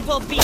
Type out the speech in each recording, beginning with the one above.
will be...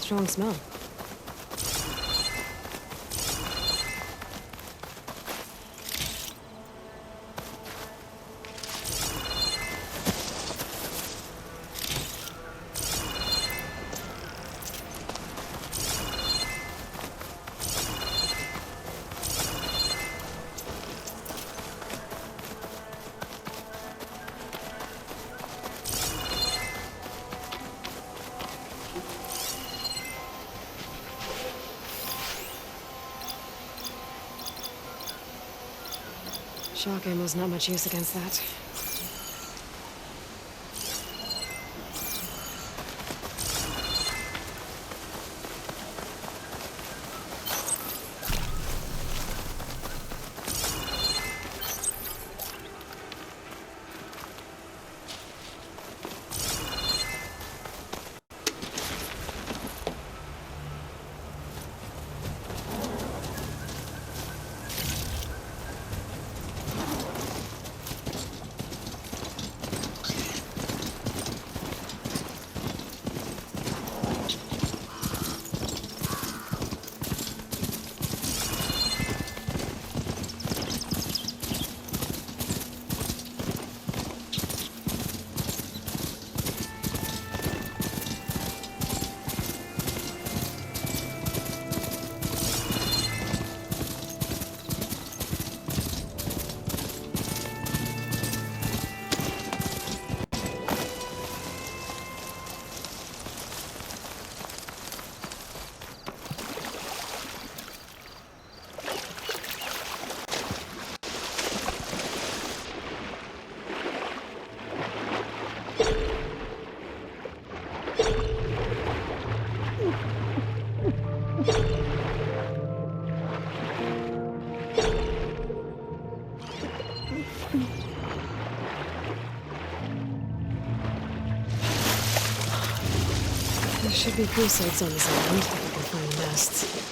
Strong smell. Shock ammo's not much use against that. There should be crew sites on this island if we can find the nests.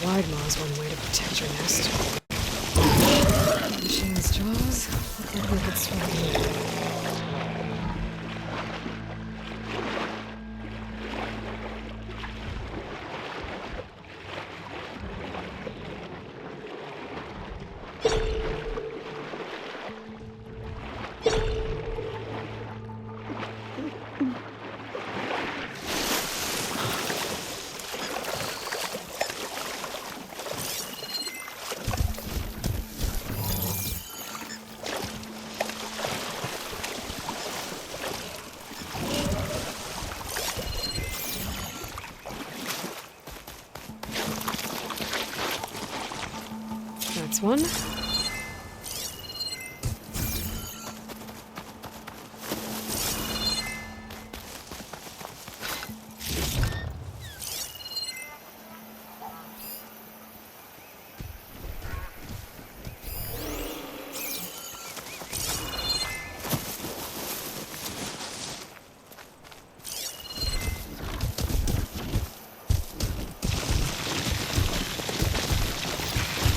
Wide maw is one way to protect your nest. Machine's jaws look like we could swim here. That's one.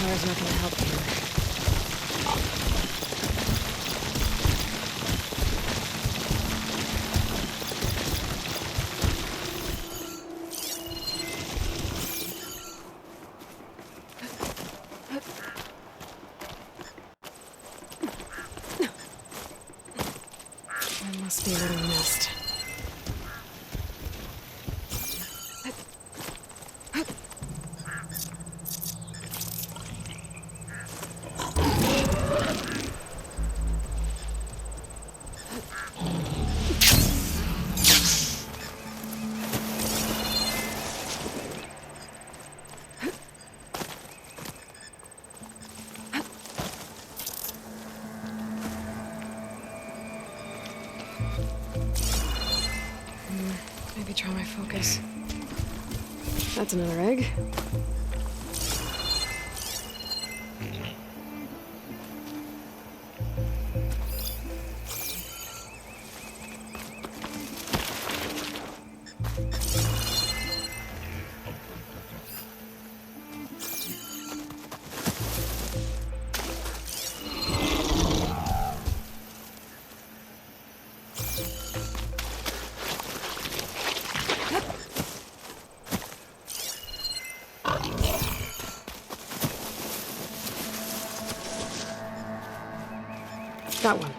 Fire's not gonna help here. There must be a little nest. Maybe try my focus. That's another egg. Got one.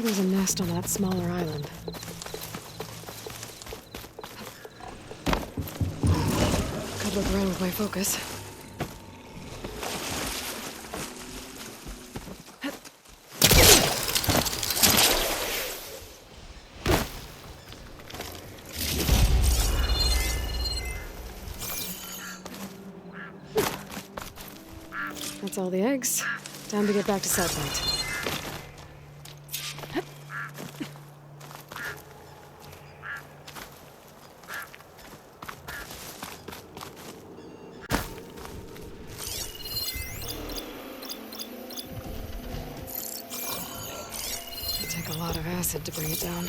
Maybe there's a nest on that smaller island. Could look around with my focus. That's all the eggs. Time to get back to Southlight. It'll take a lot of acid to bring it down.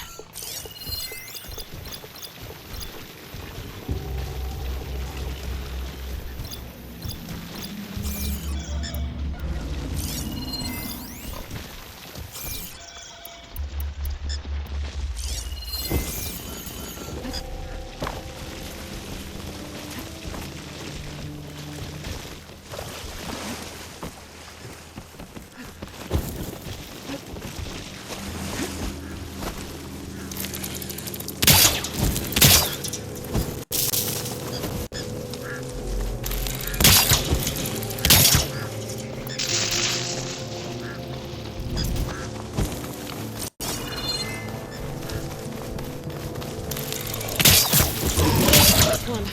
One.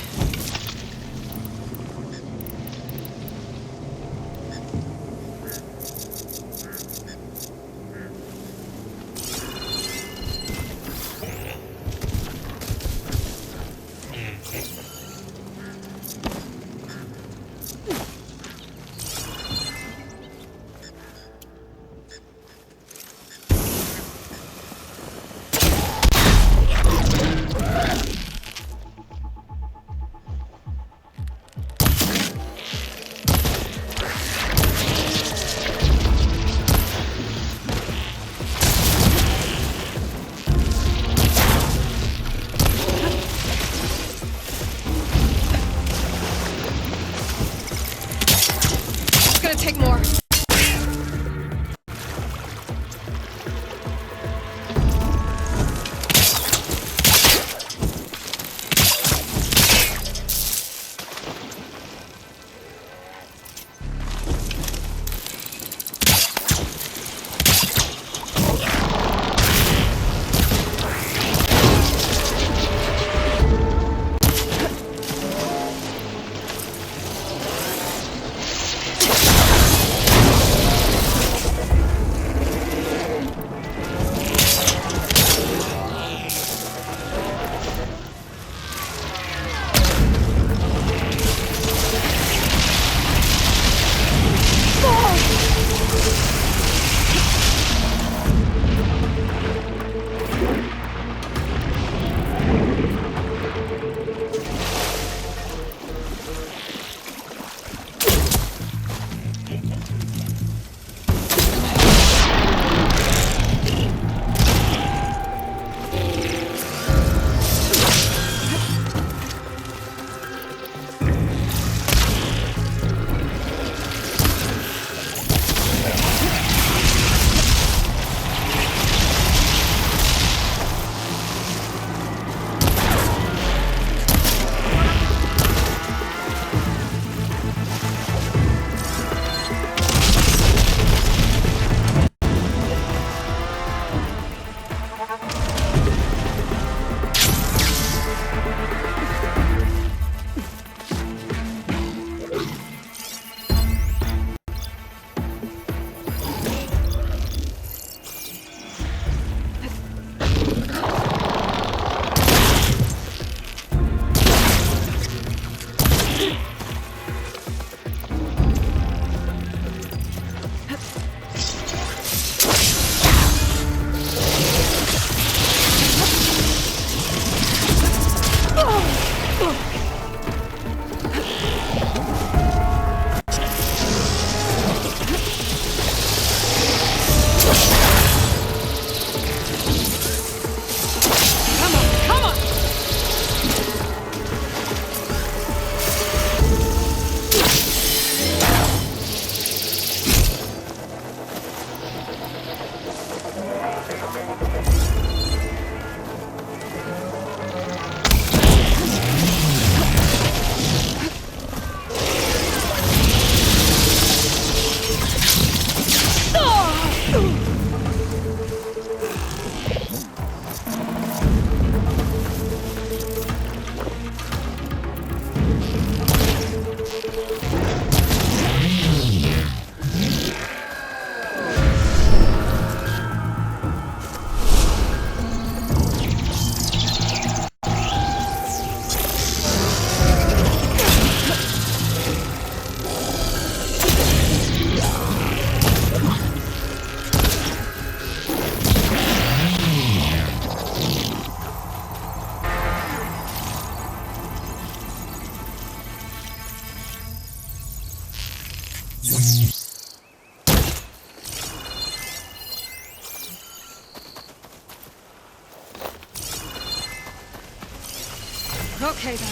It's gonna take more. Okay then.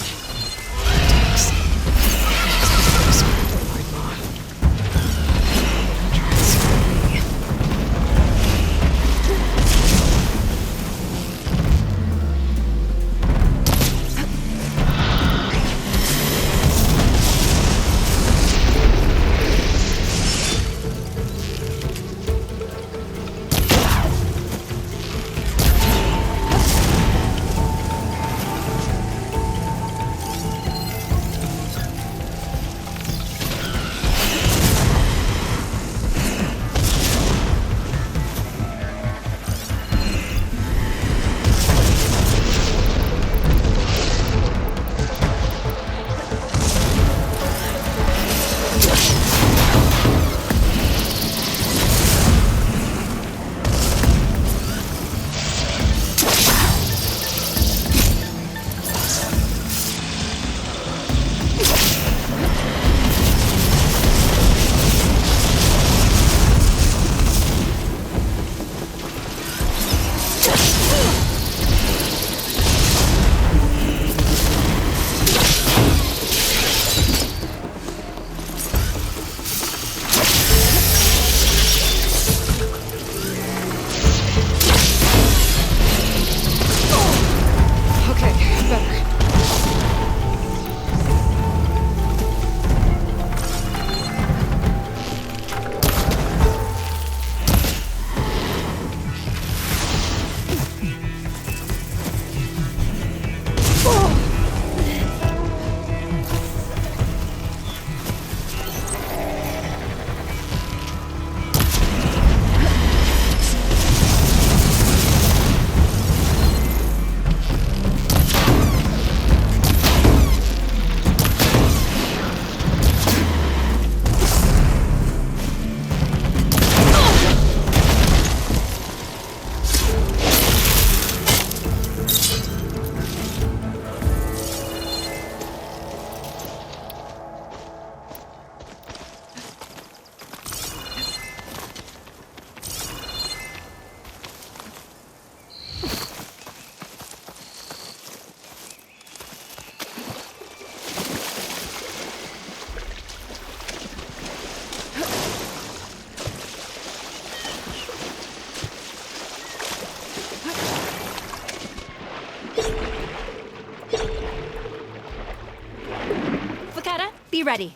Be ready.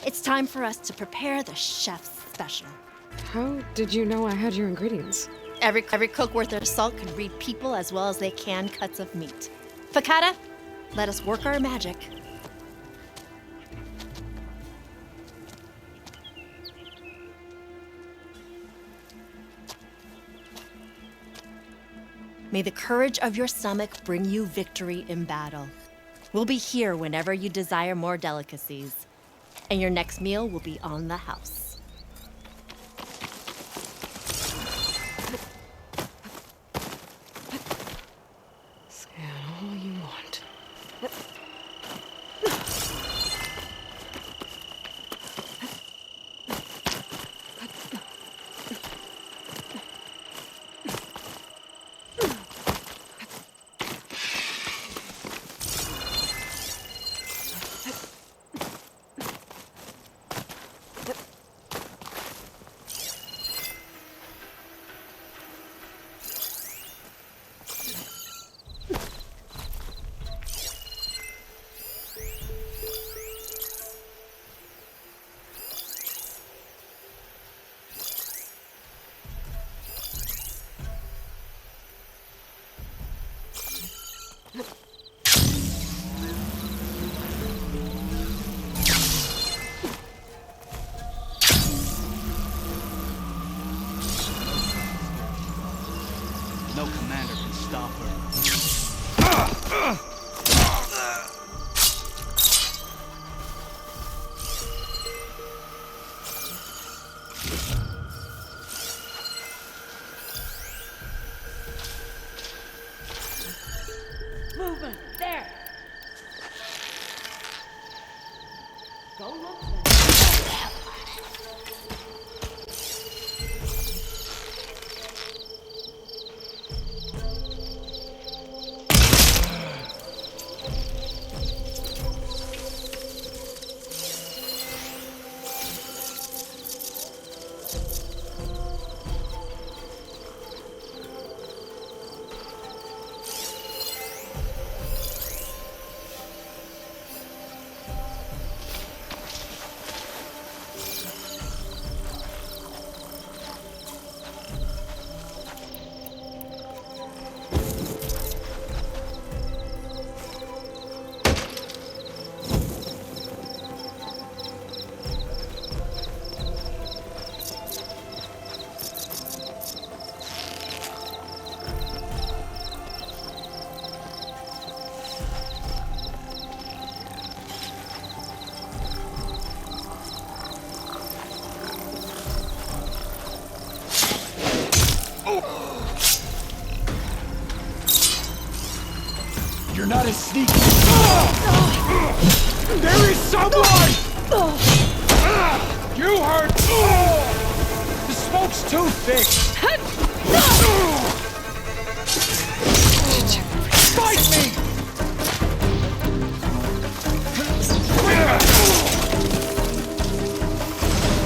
It's time for us to prepare the chef's special. How did you know I had your ingredients? Every cook worth their salt can read people as well as they can cuts of meat. Fakata, let us work our magic. May the courage of your stomach bring you victory in battle. We'll be here whenever you desire more delicacies, and your next meal will be on the house. Scan all you want. No commander can stop her. Movement! There! Go look for them. You're not as sneaky. There is someone! You hurt! The smoke's too thick! Fight me!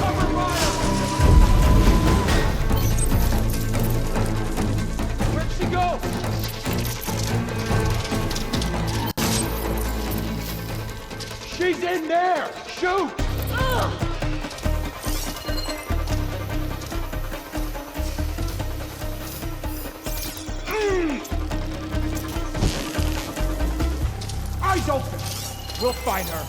Cover fire! Where'd she go? She's in there! Shoot! Eyes open! We'll find her.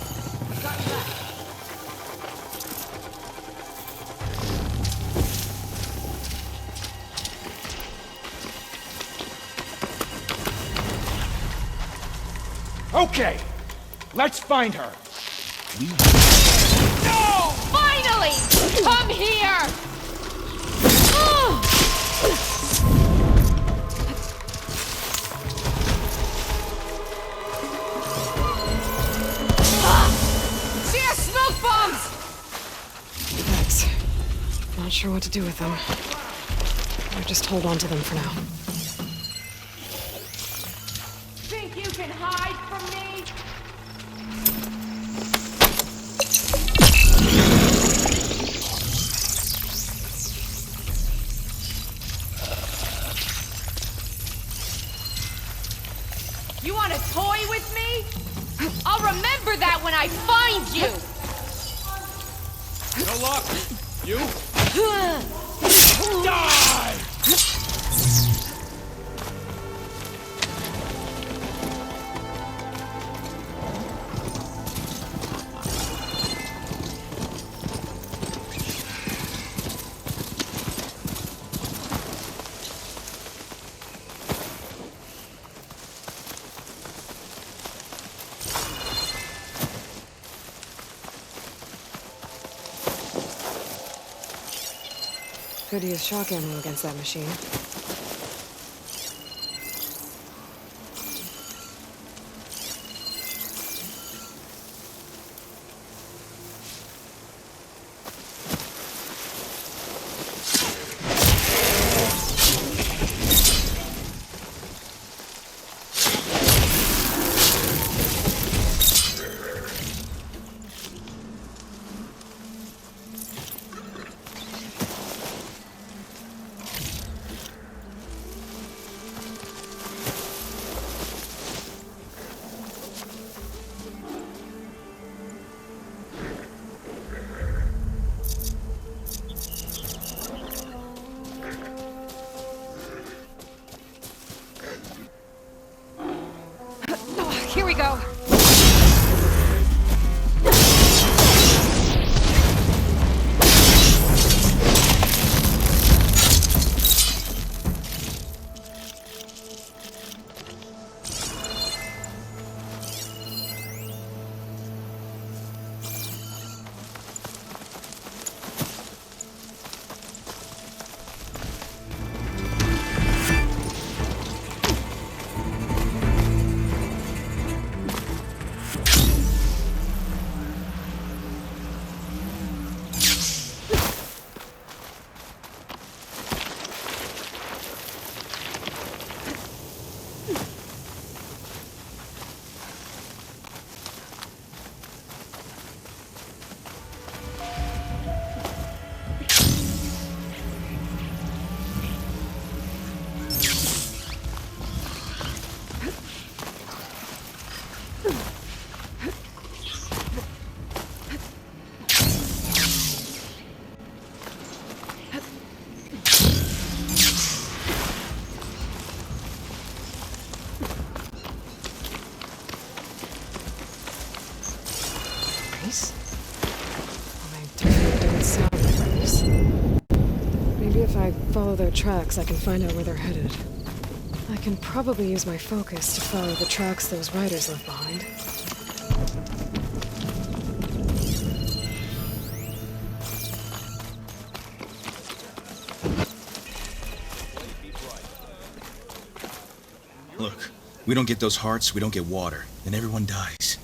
Okay, let's find her. No! Finally! Come here! She has smoke bombs! Thanks. Not sure what to do with them. I'll just hold on to them for now. Think you can hide from me? You want to toy with me? I'll remember that when I find you! No luck. You? Die! Could use shock ammo against that machine. if I follow their tracks, I can find out where they're headed. I can probably use my focus to follow the tracks those riders left behind. Look, we don't get those hearts, we don't get water, then everyone dies.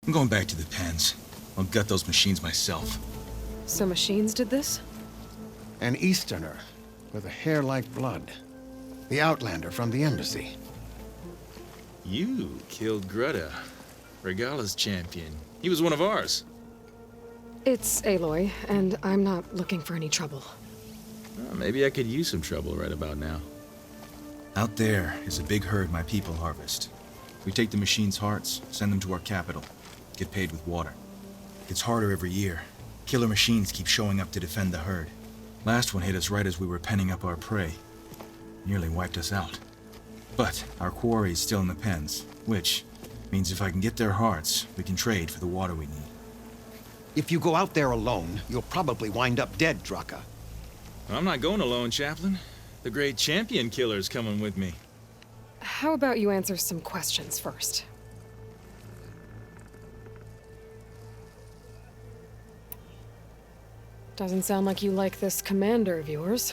I'm going back to the pens. I'll gut those machines myself. So machines did this? An Easterner with a hair like blood. The Outlander from the embassy. You killed Greta, Regala's champion. He was one of ours. It's Aloy, and I'm not looking for any trouble. Well, maybe I could use some trouble right about now. Out there is a big herd my people harvest. We take the machines' hearts, send them to our capital, get paid with water. It's harder every year. Killer machines keep showing up to defend the herd. Last one hit us right as we were penning up our prey. Nearly wiped us out. But our quarry is still in the pens, which means if I can get their hearts, we can trade for the water we need. If you go out there alone, you'll probably wind up dead, Draka. I'm not going alone, Chaplain. The great champion killer's coming with me. How about you answer some questions first? Doesn't sound like you like this commander of yours.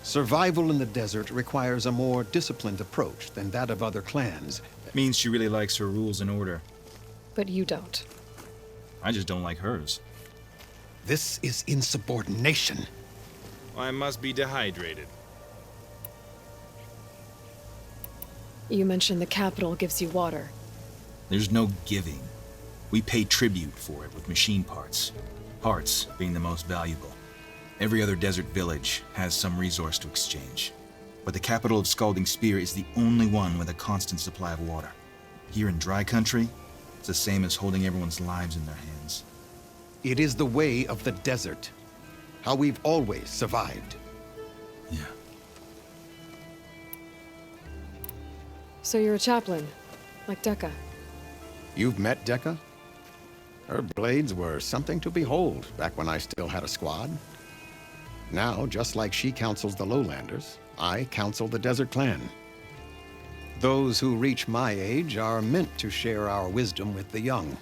Survival in the desert requires a more disciplined approach than that of other clans. Means she really likes her rules and order. But you don't. I just don't like hers. This is insubordination. I must be dehydrated. You mentioned the capital gives you water. There's no giving. We pay tribute for it with machine parts. Parts being the most valuable. Every other desert village has some resource to exchange. But the capital of Scalding Spear is the only one with a constant supply of water. Here in dry country, it's the same as holding everyone's lives in their hands. It is the way of the desert. How we've always survived. Yeah. So you're a chaplain, like Dekka. You've met Dekka? Her blades were something to behold back when I still had a squad. Now, just like she counsels the lowlanders, I counsel the Desert Clan. Those who reach my age are meant to share our wisdom with the young.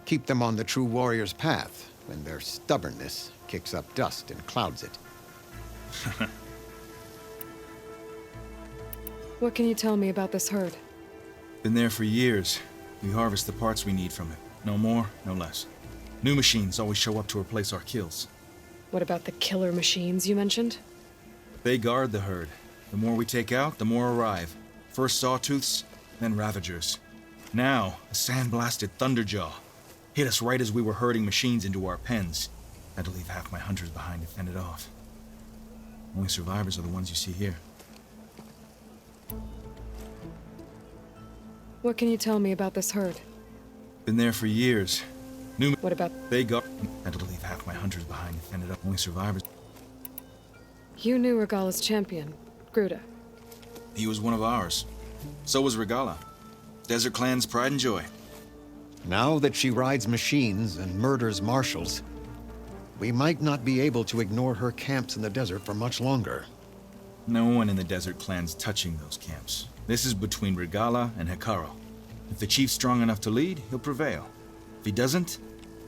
Keep them on the true warrior's path when their stubbornness kicks up dust and clouds it. What can you tell me about this herd? Been there for years. We harvest the parts we need from it. No more, no less. New machines always show up to replace our kills. What about the killer machines you mentioned? They guard the herd. The more we take out, the more arrive. First sawtooths, then ravagers. Now, a sandblasted thunderjaw. Hit us right as we were herding machines into our pens. Had to leave half my hunters behind to fend it off. Only survivors are the ones you see here. What can you tell me about this herd? Been there for years. What about... They guard... Had to leave half my hunters behind to fend it off. Only survivors... You knew Regala's champion, Gruta. He was one of ours. So was Regala. Desert Clan's pride and joy. Now that she rides machines and murders marshals, we might not be able to ignore her camps in the desert for much longer. No one in the Desert Clan's touching those camps. This is between Regala and Hekaro. If the chief's strong enough to lead, he'll prevail. If he doesn't,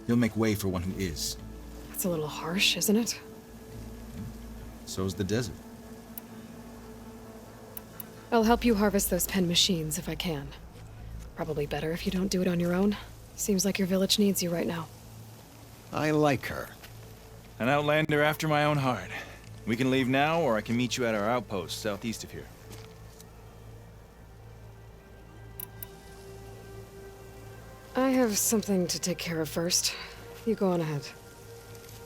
he'll make way for one who is. That's a little harsh, isn't it? So's the desert. I'll help you harvest those pen machines if I can. Probably better if you don't do it on your own. Seems like your village needs you right now. I like her. An outlander after my own heart. We can leave now, or I can meet you at our outpost southeast of here. I have something to take care of first. You go on ahead.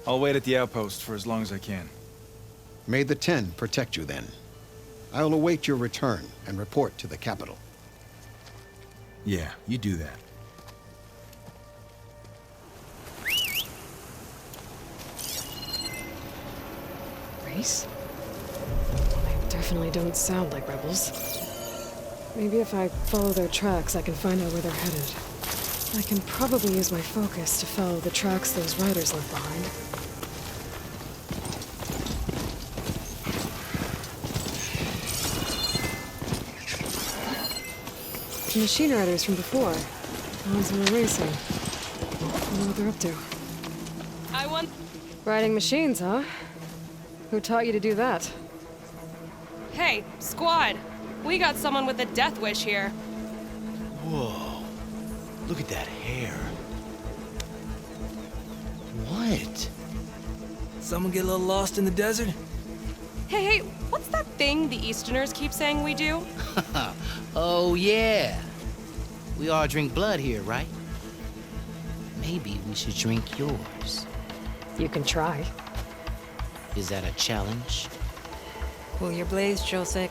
I'll wait at the outpost for as long as I can. May the Ten protect you then. I'll await your return and report to the capital. Yeah, you do that. Race? They definitely don't sound like rebels. Maybe if I follow their tracks, I can find out where they're headed. I can probably use my focus to follow the tracks those riders left behind. The machine riders from before. The ones who were racing. I wonder what they're up to. I want. Riding machines, huh? Who taught you to do that? Hey, squad. We got someone with a death wish here. Whoa. Look at that hair. What? Someone get a little lost in the desert? Hey, what's that thing the Easterners keep saying we do? Oh, yeah. We all drink blood here, right? Maybe we should drink yours. You can try. Is that a challenge? Cool your blades, Josek.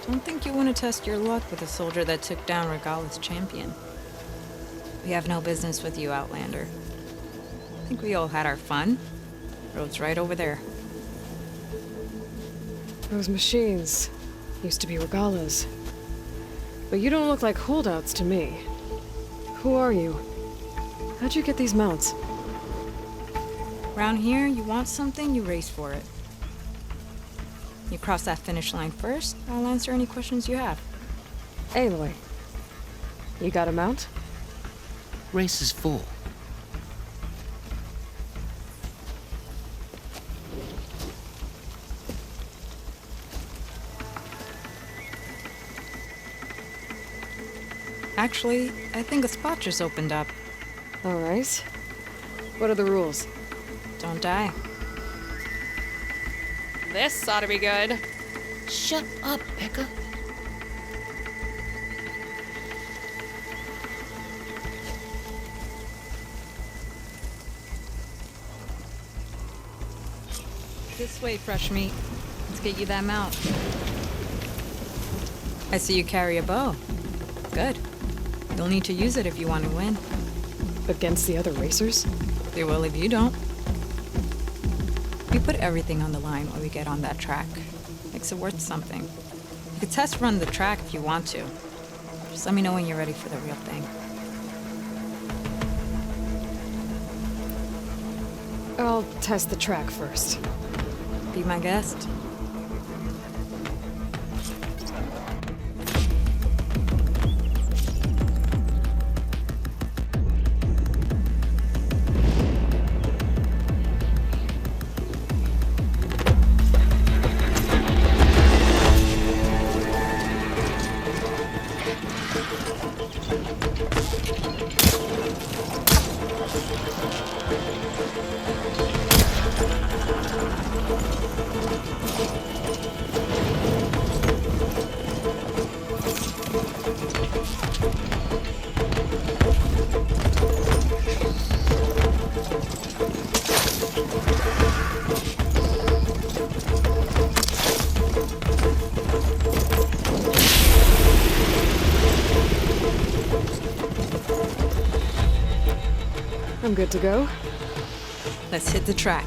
Don't think you want to test your luck with a soldier that took down Regala's champion. We have no business with you, Outlander. I think we all had our fun. Road's right over there. Those machines used to be Regala's. But you don't look like holdouts to me. Who are you? How'd you get these mounts? Around here, you want something, you race for it. You cross that finish line first, I'll answer any questions you have. Aloy, you got a mount? Race is full. Actually, I think a spot just opened up. All right. What are the rules? Don't die. This ought to be good. Shut up, Becca. This way, fresh meat. Let's get you that mount. I see you carry a bow. Good. You'll need to use it if you want to win. Against the other racers? They will if you don't. We put everything on the line when we get on that track. Makes it worth something. You could test run the track if you want to. Just let me know when you're ready for the real thing. I'll test the track first. Be my guest. I'm good to go. Let's hit the track.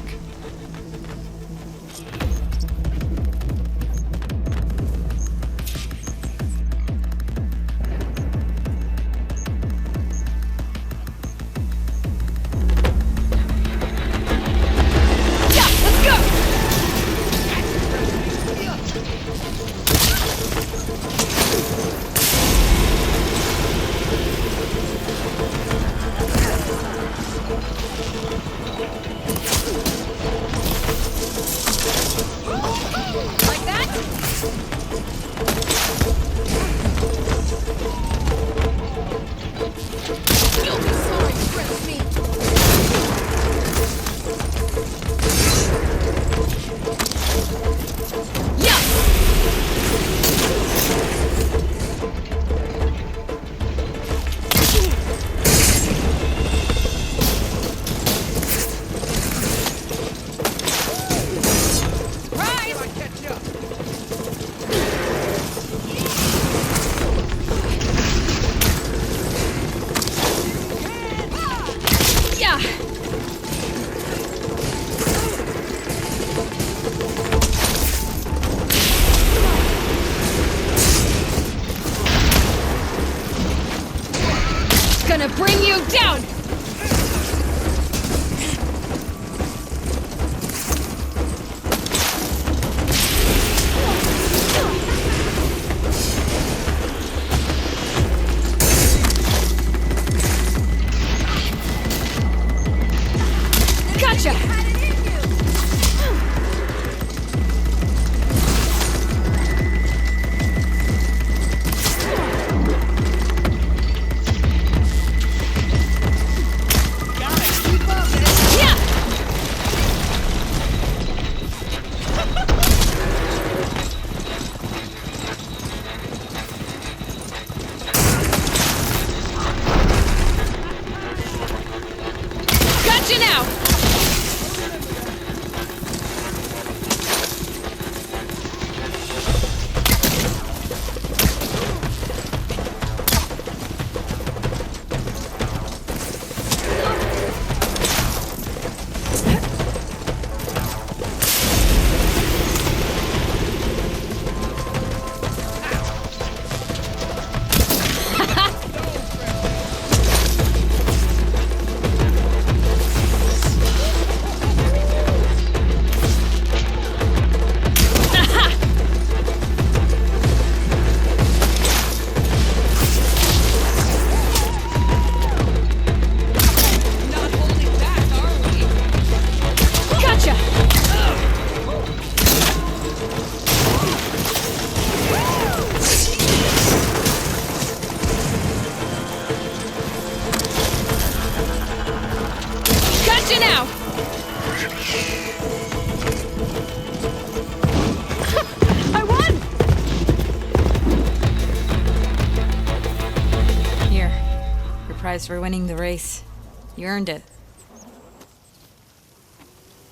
I won! Here, your prize for winning the race. You earned it.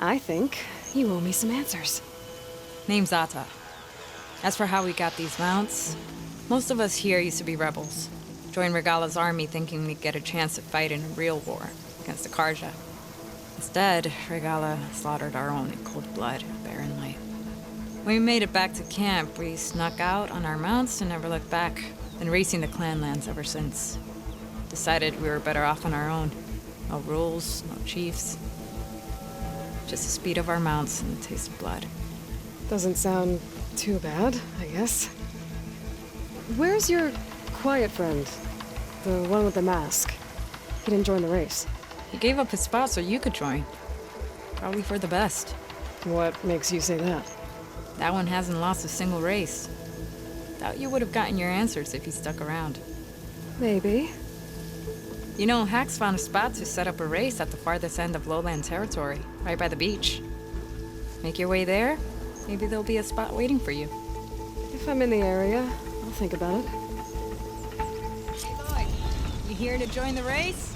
I think you owe me some answers. Name's Ata. As for how we got these mounts, most of us here used to be rebels. Joined Regala's army thinking we'd get a chance to fight in a real war against the Karja. Instead, Regala slaughtered our own in cold blood, barren light. When we made it back to camp, we snuck out on our mounts and never looked back. Been racing the clan lands ever since. Decided we were better off on our own. No rules, no chiefs. Just the speed of our mounts and the taste of blood. Doesn't sound too bad, I guess. Where's your quiet friend? The one with the mask. He didn't join the race. He gave up his spot so you could join. Probably for the best. What makes you say that? That one hasn't lost a single race. Doubt you would have gotten your answers if he stuck around. Maybe. You know, Hax found a spot to set up a race at the farthest end of lowland territory, right by the beach. Make your way there, maybe there'll be a spot waiting for you. If I'm in the area, I'll think about it. Hey Lloyd, you here to join the race?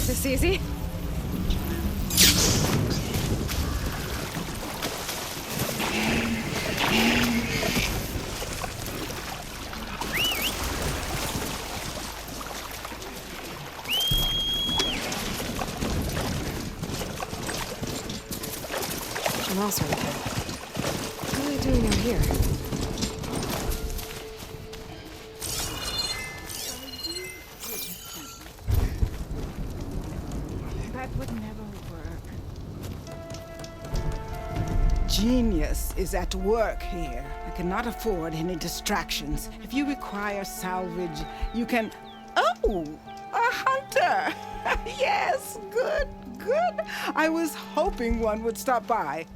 This easy? I'm also okay. What are they doing out here? That would never work. Genius is at work here. I cannot afford any distractions. If you require salvage, you can... Oh! A hunter! Yes, good, good. I was hoping one would stop by.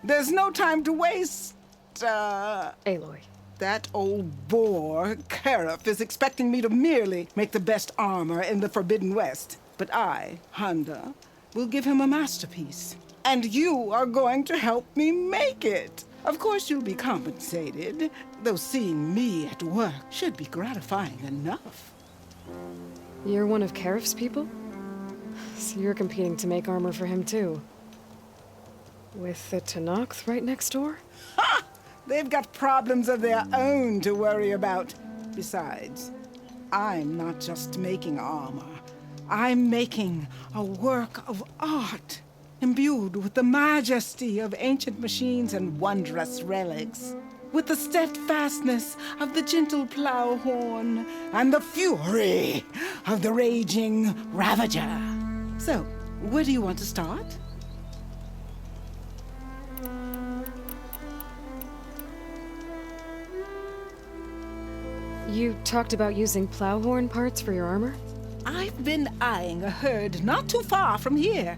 There's no time to waste, Aloy. That old boar, Karif, is expecting me to merely make the best armor in the Forbidden West. But I, Honda, will give him a masterpiece. And you are going to help me make it. Of course you'll be compensated, though seeing me at work should be gratifying enough. You're one of Karif's people? So you're competing to make armor for him too. With the Tenakth right next door? Ha! They've got problems of their own to worry about. Besides, I'm not just making armor. I'm making a work of art, imbued with the majesty of ancient machines and wondrous relics, with the steadfastness of the gentle plow horn and the fury of the raging Ravager. So, where do you want to start? You talked about using plowhorn parts for your armor? I've been eyeing a herd not too far from here.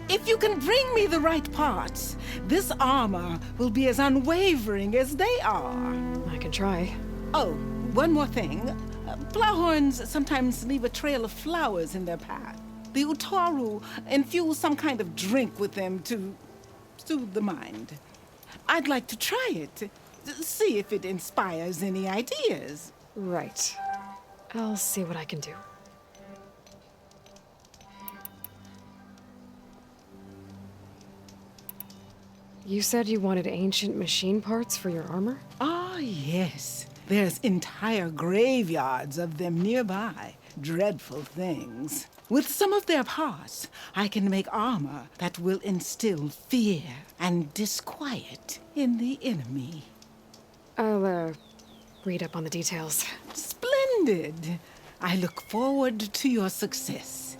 If you can bring me the right parts, this armor will be as unwavering as they are. I can try. Oh, one more thing. Plowhorns sometimes leave a trail of flowers in their path. The Utaru infuse some kind of drink with them to soothe the mind. I'd like to try it, see if it inspires any ideas. Right. I'll see what I can do. You said you wanted ancient machine parts for your armor? Ah, yes. There's entire graveyards of them nearby. Dreadful things. With some of their parts, I can make armor that will instill fear and disquiet in the enemy. I'll, read up on the details. Splendid. I look forward to your success.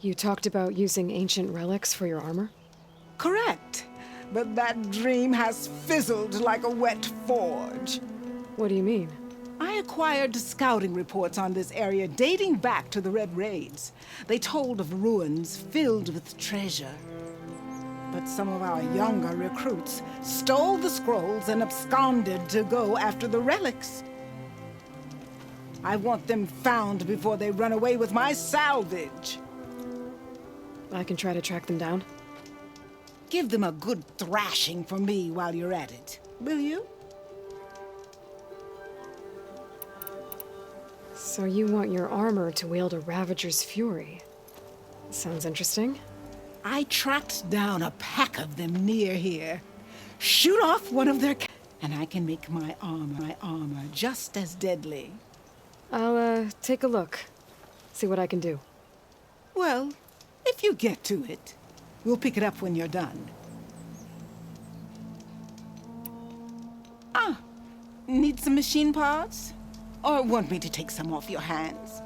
You talked about using ancient relics for your armor? Correct. But that dream has fizzled like a wet forge. What do you mean? I acquired scouting reports on this area dating back to the Red Raids. They told of ruins filled with treasure. But some of our younger recruits stole the scrolls and absconded to go after the relics. I want them found before they run away with my salvage. I can try to track them down. Give them a good thrashing for me while you're at it, will you? So you want your armor to wield a Ravager's fury. Sounds interesting. I tracked down a pack of them near here. Shoot off one of their and I can make my armor just as deadly. I'll, take a look. See what I can do. Well, if you get to it, we'll pick it up when you're done. Ah, need some machine parts? Or want me to take some off your hands?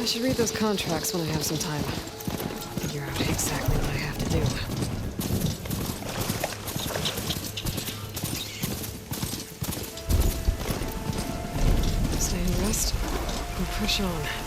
I should read those contracts when I have some time. Figure out exactly what I have to do. Stay and rest, and push on.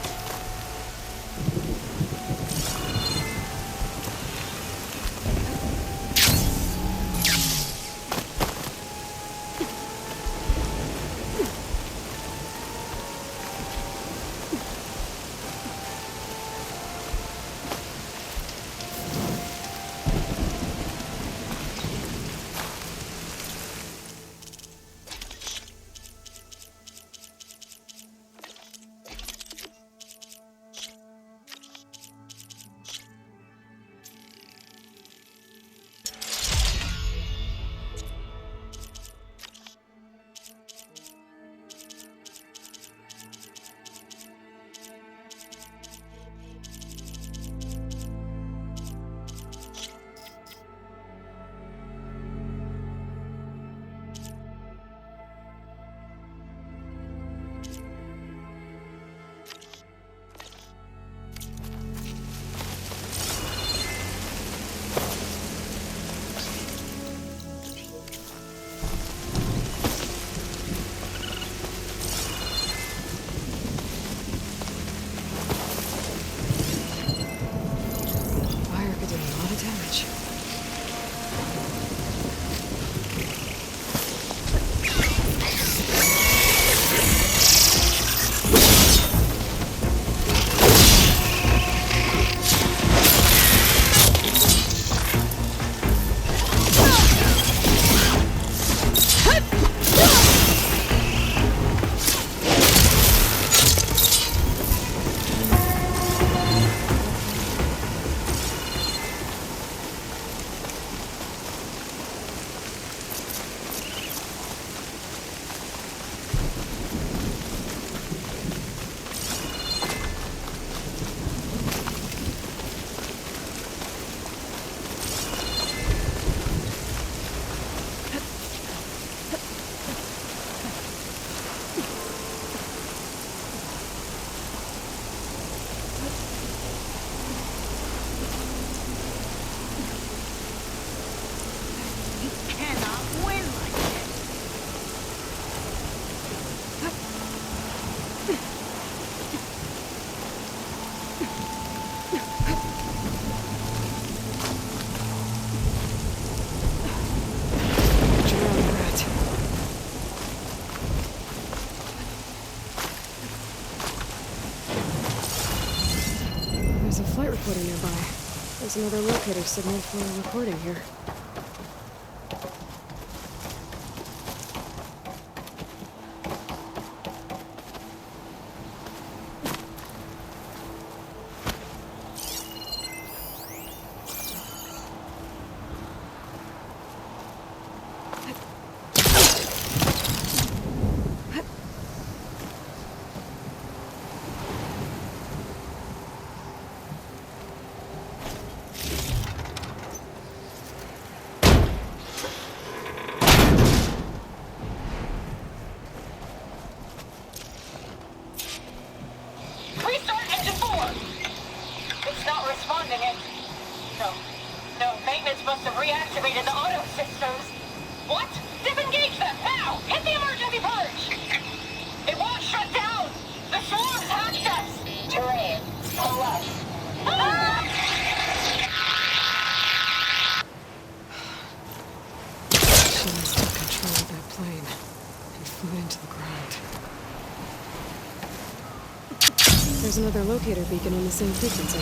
There's another locator signal for a recording here. Restart engine 4! It's not responding. No, maintenance must have reactivated the auto systems. What? Disengage them, now! Hit the emergency purge! It won't shut down! The swarm's hacked us! Terrain, pull up. Ah! She must have control of that plane. He flew into the ground. There's another locator beacon on the same frequency.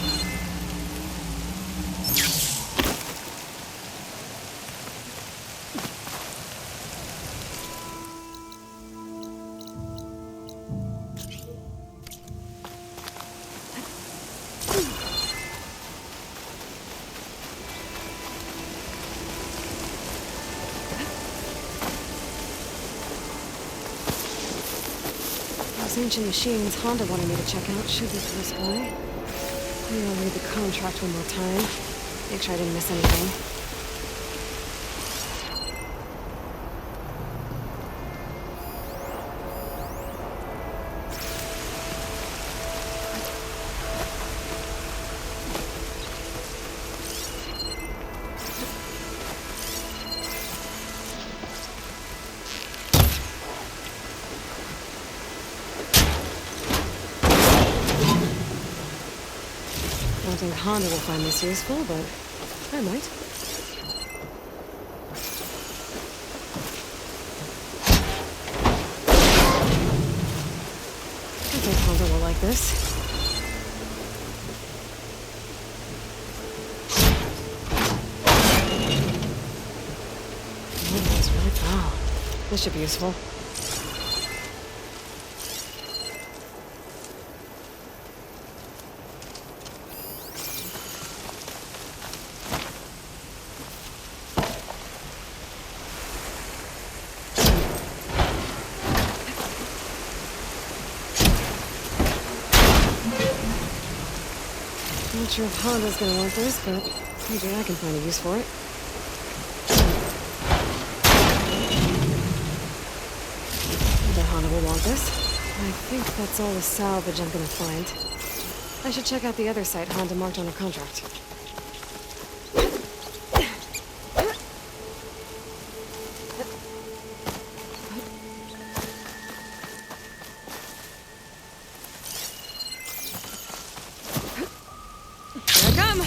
Those ancient machines Honda wanted me to check out should be close by. Maybe I'll read the contract one more time. Make sure I didn't miss anything. I don't think Honda will find this useful, but I might. I think Honda will like this. Wow, this should be useful. Not sure if Honda's gonna want this, but maybe I can find a use for it. I bet Honda will want this. I think that's all the salvage I'm gonna find. I should check out the other site Honda marked on her contract. Here I come!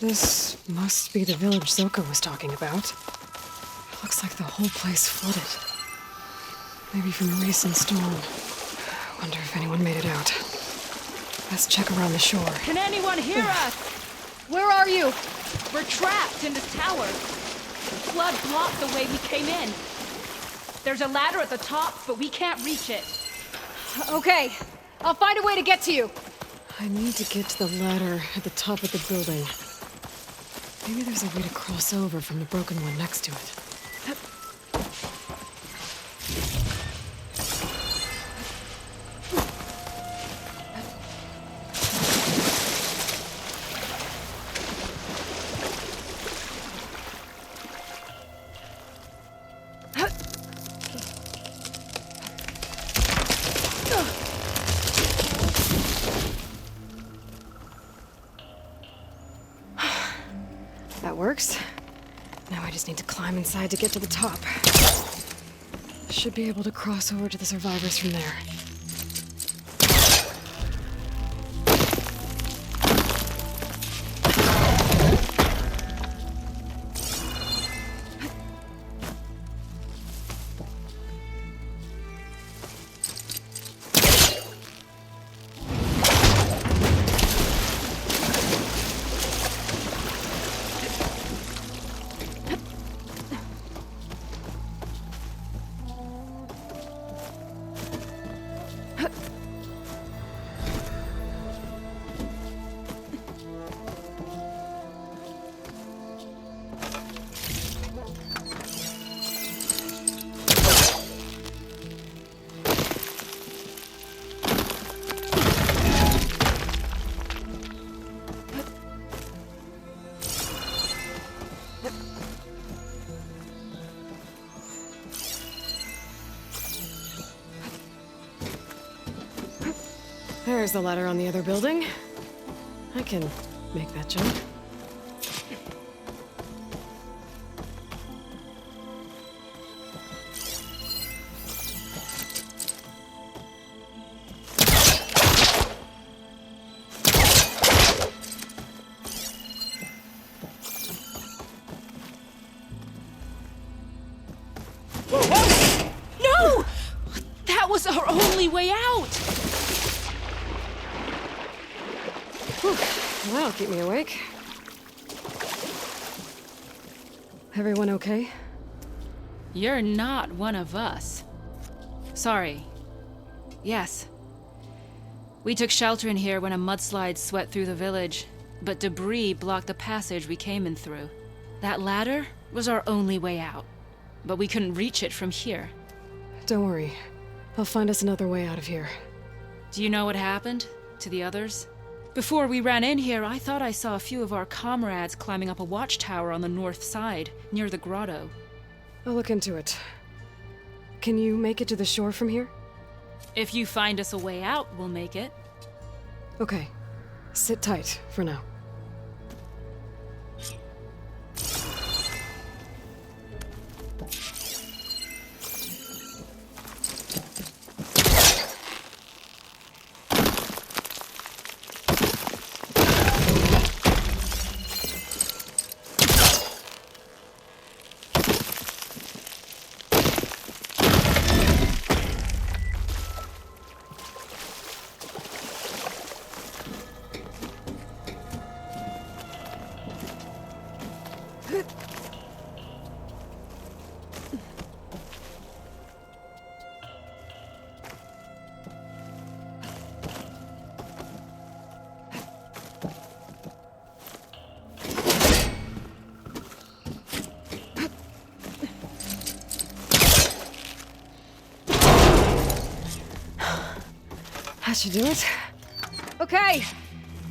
This must be the village Zoko was talking about. Looks like the whole place flooded. Maybe from a recent storm. Wonder if anyone made it out. Let's check around the shore. Can anyone hear us? Where are you? We're trapped in this tower. The flood blocked the way we came in. There's a ladder at the top, but we can't reach it. Okay, I'll find a way to get to you. I need to get to the ladder at the top of the building. Maybe there's a way to cross over from the broken one next to it. That works. Now I just need to climb inside to get to the top. Should be able to cross over to the survivors from there. There's the ladder on the other building. I can make that jump. No! That was our only way out! That'll keep me awake. Everyone okay? You're not one of us. Sorry. Yes. We took shelter in here when a mudslide swept through the village, but debris blocked the passage we came in through. That ladder was our only way out, but we couldn't reach it from here. Don't worry. I'll find us another way out of here. Do you know what happened to the others? Before we ran in here, I thought I saw a few of our comrades climbing up a watchtower on the north side, near the grotto. I'll look into it. Can you make it to the shore from here? If you find us a way out, we'll make it. Okay. Sit tight for now. That should do it. Okay!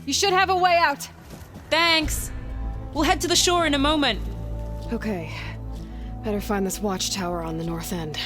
You should have a way out! Thanks! We'll head to the shore in a moment. Okay. Better find this watchtower on the north end.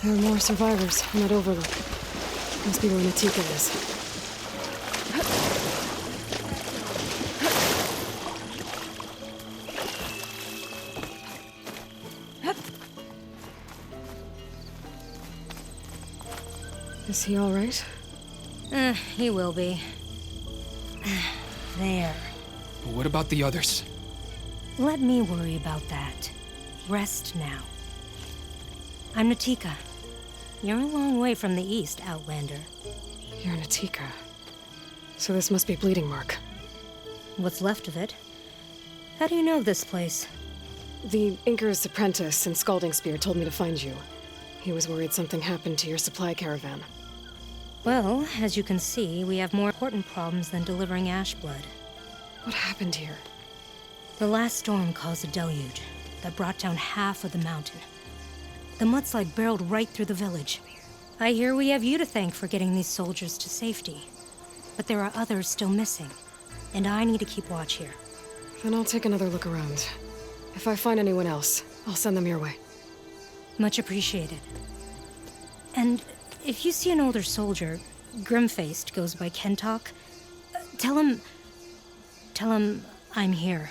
There are more survivors on that overlook. Must be where Natika is. Is he all right? He will be. There. But what about the others? Let me worry about that. Rest now. I'm Natika. You're a long way from the east, Outlander. You're Natika. So this must be Bleeding Mark. What's left of it? How do you know this place? The Inker's apprentice in Scalding Spear told me to find you. He was worried something happened to your supply caravan. Well, as you can see, we have more important problems than delivering ash blood. What happened here? The last storm caused a deluge that brought down half of the mountain. The mudslide barreled right through the village. I hear we have you to thank for getting these soldiers to safety. But there are others still missing, and I need to keep watch here. Then I'll take another look around. If I find anyone else, I'll send them your way. Much appreciated. And if you see an older soldier, grim-faced, goes by Kentok, tell him I'm here.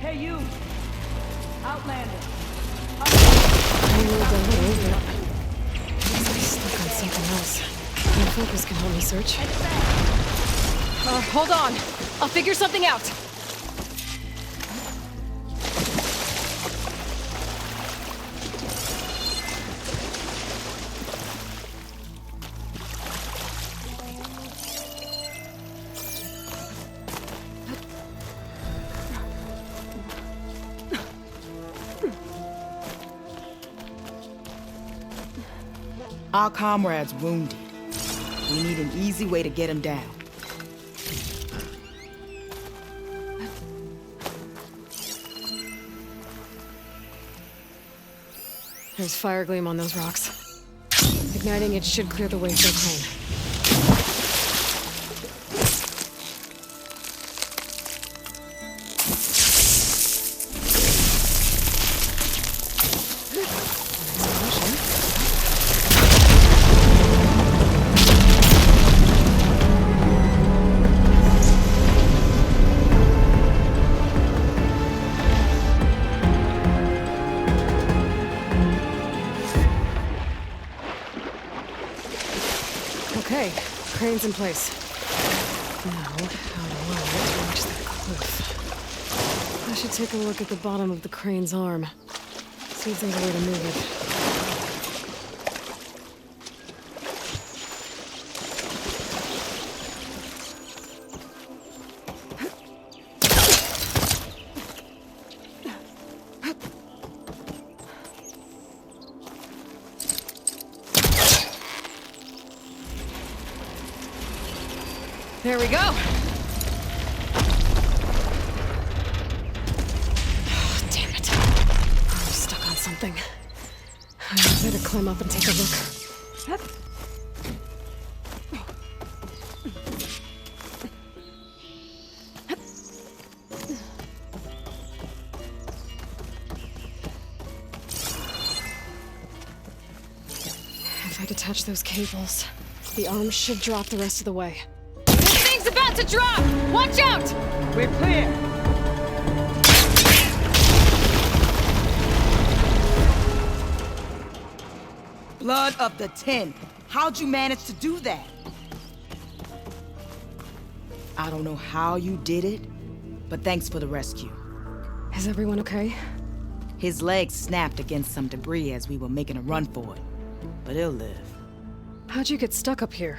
Hey, you! Outlander! I moved a little, but I'm stuck on something else. My focus can help me search. Hold on! I'll figure something out! Our comrade's wounded. We need an easy way to get him down. There's fire gleam on those rocks. Igniting it should clear the way for the crane. crane's in place. Now, how long to reach that cliff? I should take a look at the bottom of the crane's arm. See if there's a way to move it. There we go. Oh, damn it. I'm stuck on something. I better climb up and take a look. If I detach those cables, the arm should drop the rest of the way. Thing's about to drop! Watch out! We're clear. Blood of the 10. How'd you manage to do that? I don't know how you did it, but thanks for the rescue. Is everyone okay? His legs snapped against some debris as we were making a run for it, but he'll live. How'd you get stuck up here?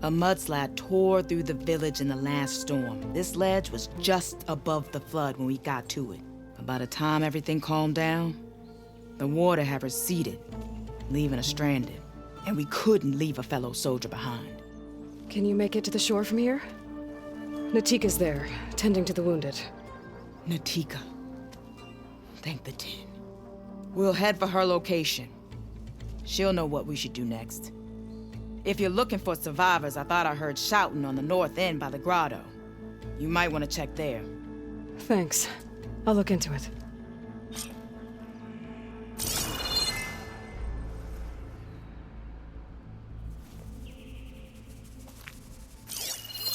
A mudslide tore through the village in the last storm. This ledge was just above the flood when we got to it. But by the time everything calmed down, the water had receded, leaving us stranded. And we couldn't leave a fellow soldier behind. Can you make it to the shore from here? Natika's there, tending to the wounded. Natika. Thank the 10. We'll head for her location. She'll know what we should do next. If you're looking for survivors, I thought I heard shouting on the north end by the grotto. You might want to check there. Thanks. I'll look into it.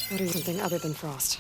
What are you something other than frost?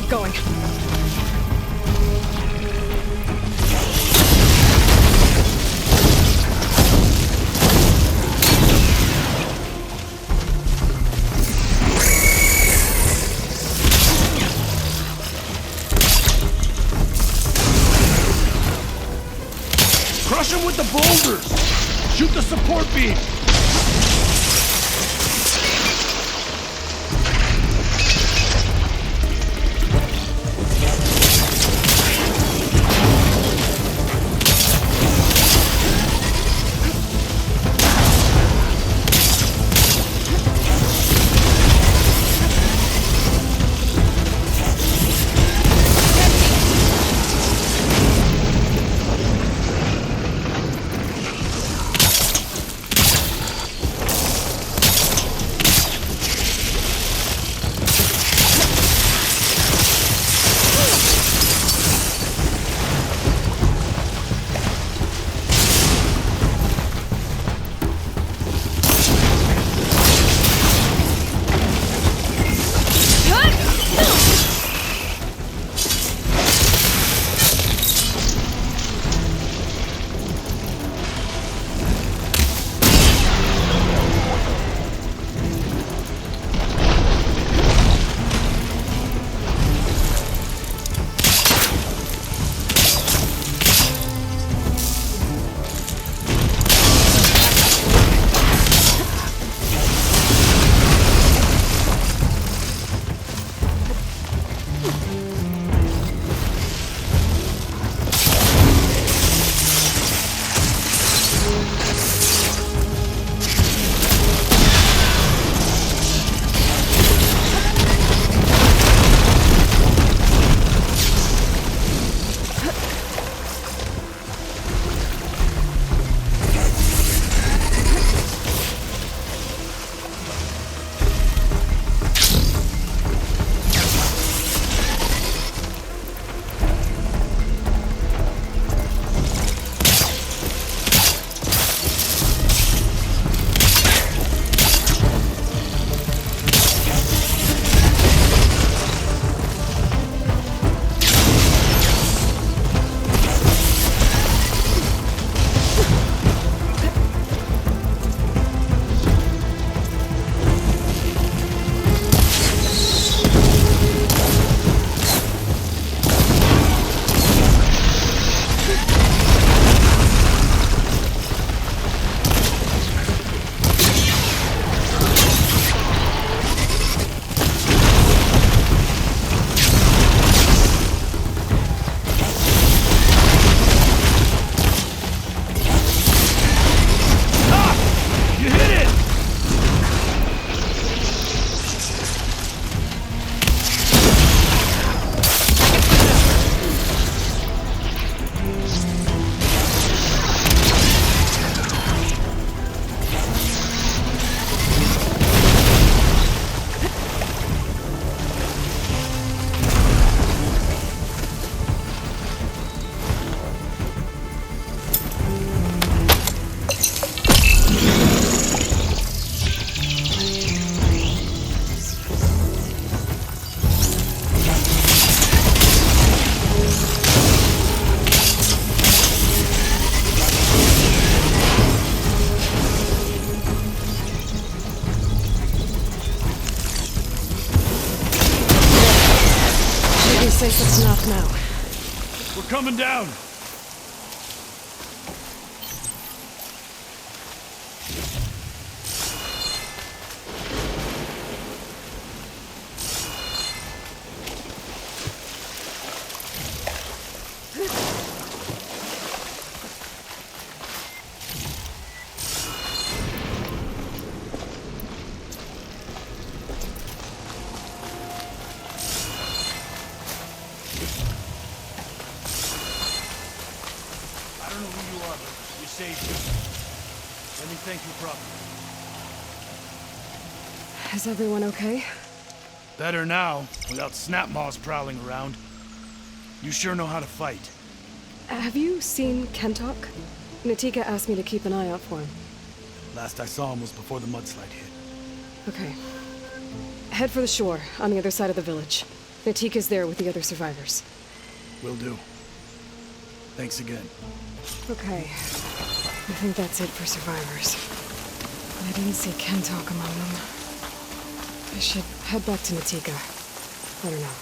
Going. Crush him with the boulders! Shoot the support beam! Seems safe enough now. We're coming down! I don't know who you are, but you saved me. Let me thank you properly. Is everyone okay? Better now, without snapmaws prowling around. You sure know how to fight. Have you seen Kentok? Natika asked me to keep an eye out for him. Last I saw him was before the mudslide hit. Okay. Head for the shore, on the other side of the village. Natika's there with the other survivors. Will do. Thanks again. Okay. I think that's it for survivors. I didn't see Kentok among them. I should head back to Natika. Let her know.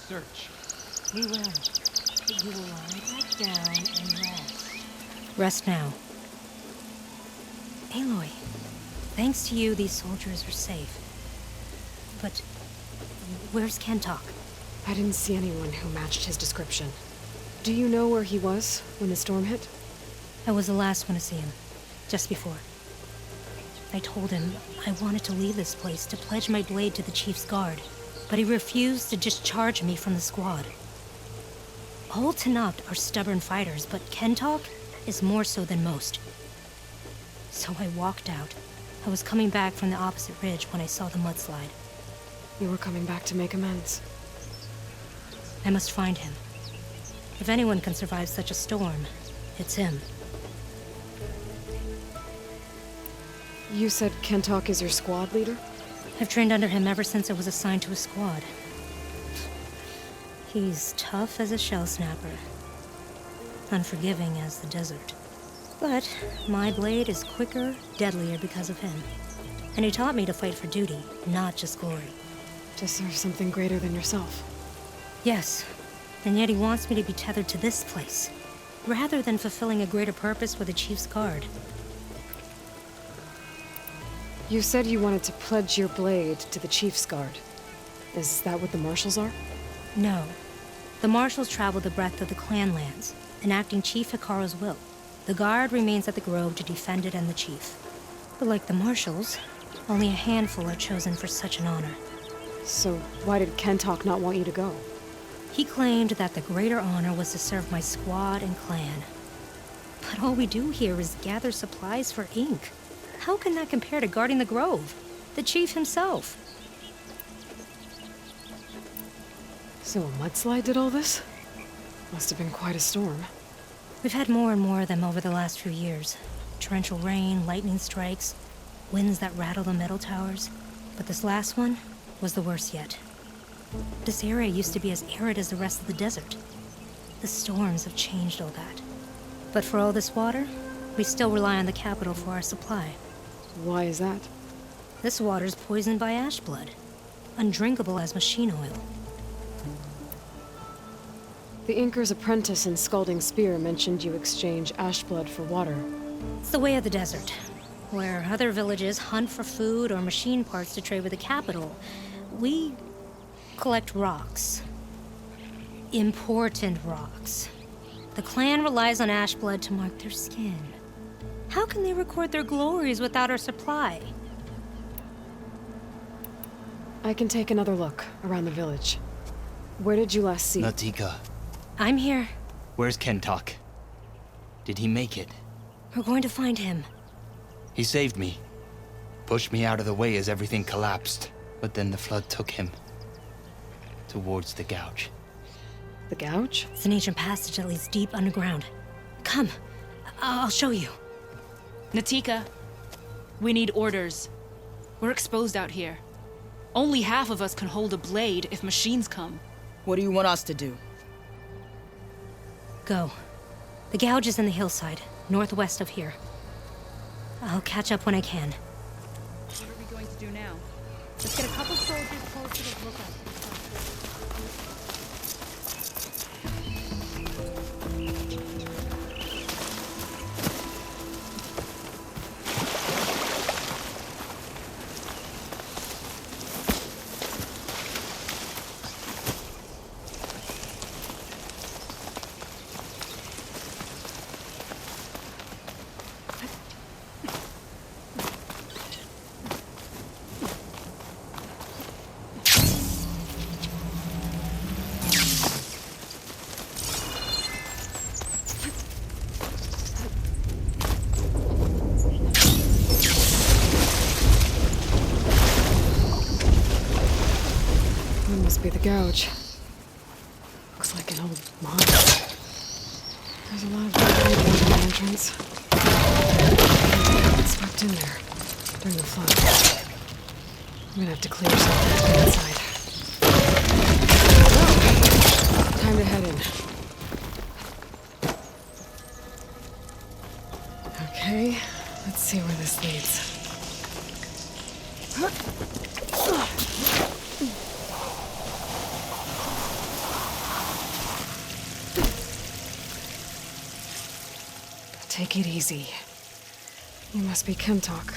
Search. We will. But you will lie back down and rest. Rest now. Aloy, thanks to you, these soldiers are safe. But where's Kentok? I didn't see anyone who matched his description. Do you know where he was when the storm hit? I was the last one to see him, just before. I told him I wanted to leave this place to pledge my blade to the Chief's guard, but he refused to discharge me from the squad. All Tanapt are stubborn fighters, but Kentok is more so than most. So I walked out. I was coming back from the opposite ridge when I saw the mudslide. You were coming back to make amends. I must find him. If anyone can survive such a storm, it's him. You said Kentok is your squad leader? I've trained under him ever since I was assigned to a squad. He's tough as a shell snapper, unforgiving as the desert. But my blade is quicker, deadlier because of him. And he taught me to fight for duty, not just glory. To serve something greater than yourself. Yes, and yet he wants me to be tethered to this place, rather than fulfilling a greater purpose for the Chief's guard. You said you wanted to pledge your blade to the Chief's guard. Is that what the Marshals are? No. The Marshals travel the breadth of the clan lands, enacting Chief Hikaru's will. The guard remains at the Grove to defend it and the Chief. But like the Marshals, Only a handful are chosen for such an honor. So why did Kentok not want you to go? He claimed that the greater honor was to serve my squad and clan. But all we do here is gather supplies for ink. How can that compare to guarding the grove? The chief himself. So a mudslide did all this? Must have been quite a storm. We've had more and more of them over the last few years. Torrential rain, lightning strikes, winds that rattle the metal towers. But this last one was the worst yet. This area used to be as arid as the rest of the desert. The storms have changed all that. But for all this water, we still rely on the capital for our supply. Why is that? This water's poisoned by ash blood. Undrinkable as machine oil. The Inker's apprentice in Scalding Spear mentioned you exchange ash blood for water. It's the way of the desert. Where other villages hunt for food or machine parts to trade with the capital, we collect rocks. Important rocks. The clan relies on ash blood to mark their skin. How can they record their glories without our supply? I can take another look around the village. Where did you last see? Natika, I'm here. where's Kentok? Did he make it? We're going to find him. He saved me. Pushed me out of the way as everything collapsed. But then the flood took him. Towards the gouge. The gouge? It's an ancient passage that leads deep underground. Come, I'll show you. Natika, we need orders. We're exposed out here. Only half of us can hold a blade if machines come. What do you want us to do? Go. The gouge is in the hillside, northwest of here. I'll catch up when I can. What are we going to do now? Let's get a couple soldiers close to the lookout. Be the gouge. Looks like an old mine. There's a lot of debris around the entrance. It's swept in there during the flood. I'm gonna have to clear something to get inside. Time to head in. Okay, let's see where this leads. Take it easy. You must be Kentok.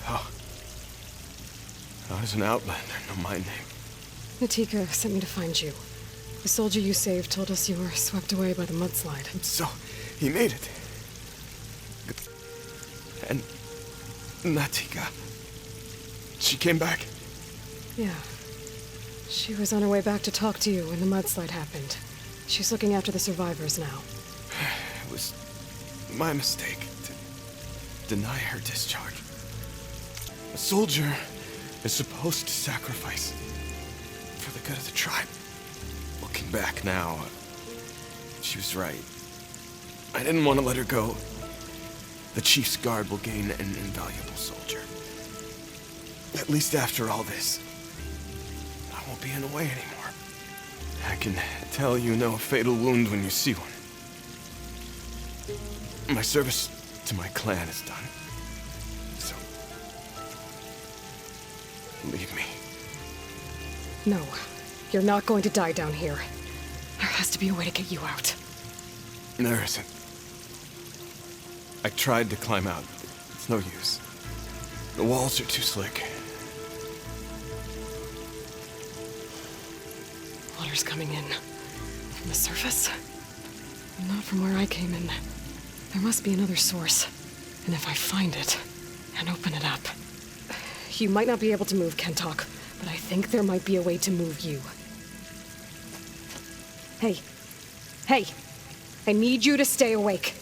How does an outlander know my name? Natika sent me to find you. The soldier you saved told us you were swept away by the mudslide. So, he made it. And Natika, she came back? Yeah. She was on her way back to talk to you when the mudslide happened. She's looking after the survivors now. It was my mistake to deny her discharge. A soldier is supposed to sacrifice for the good of the tribe. Looking back now, she was right. I didn't want to let her go. The chief's guard will gain an invaluable soldier. At least after all this, I won't be in the way anymore. I can tell you know a fatal wound when you see one. My service to my clan is done. So, leave me. No, you're not going to die down here. There has to be a way to get you out. There isn't. I tried to climb out. It's no use. The walls are too slick. Water's coming in. From the surface? Not from where I came in. There must be another source. And if I find it, and open it up, You might not be able to move Kentok, but I think there might be a way to move you. Hey. Hey! I need you to stay awake.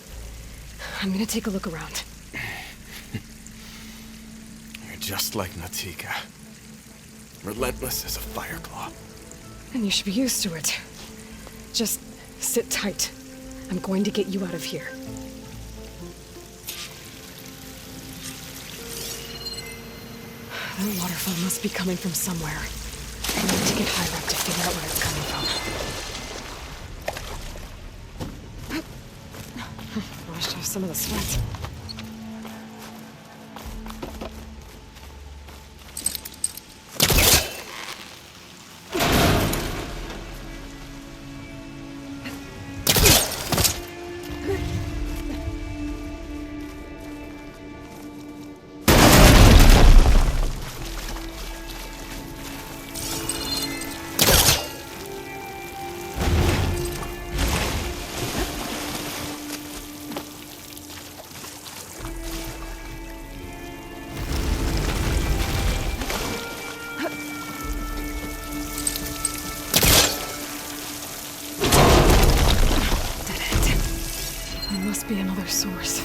I'm gonna take a look around. You're just like Natika. Relentless as a fireclaw. And you should be used to it. Just sit tight. I'm going to get you out of here. That waterfall must be coming from somewhere. I need to get higher up to figure out where it's coming from. Washed off some of the sweat. Be another source.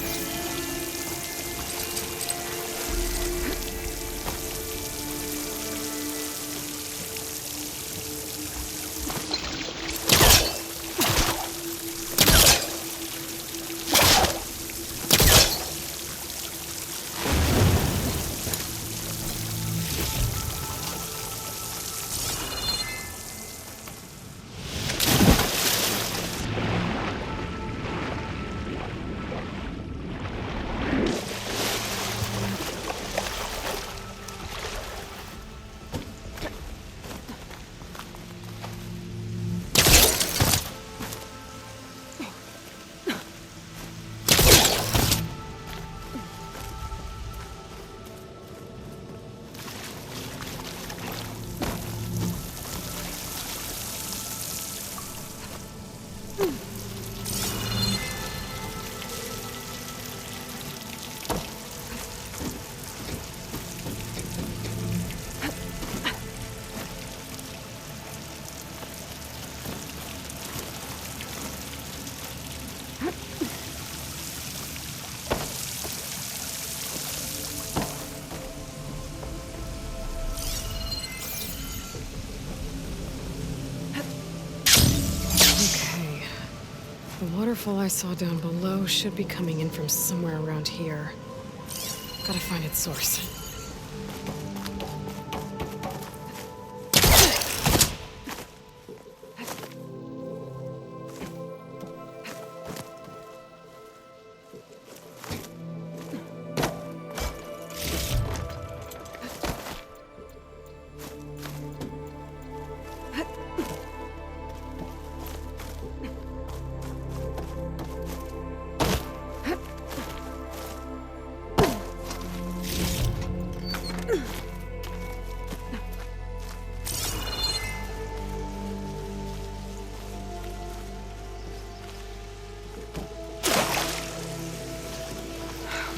The waterfall I saw down below should be coming in from somewhere around here. Gotta find its source.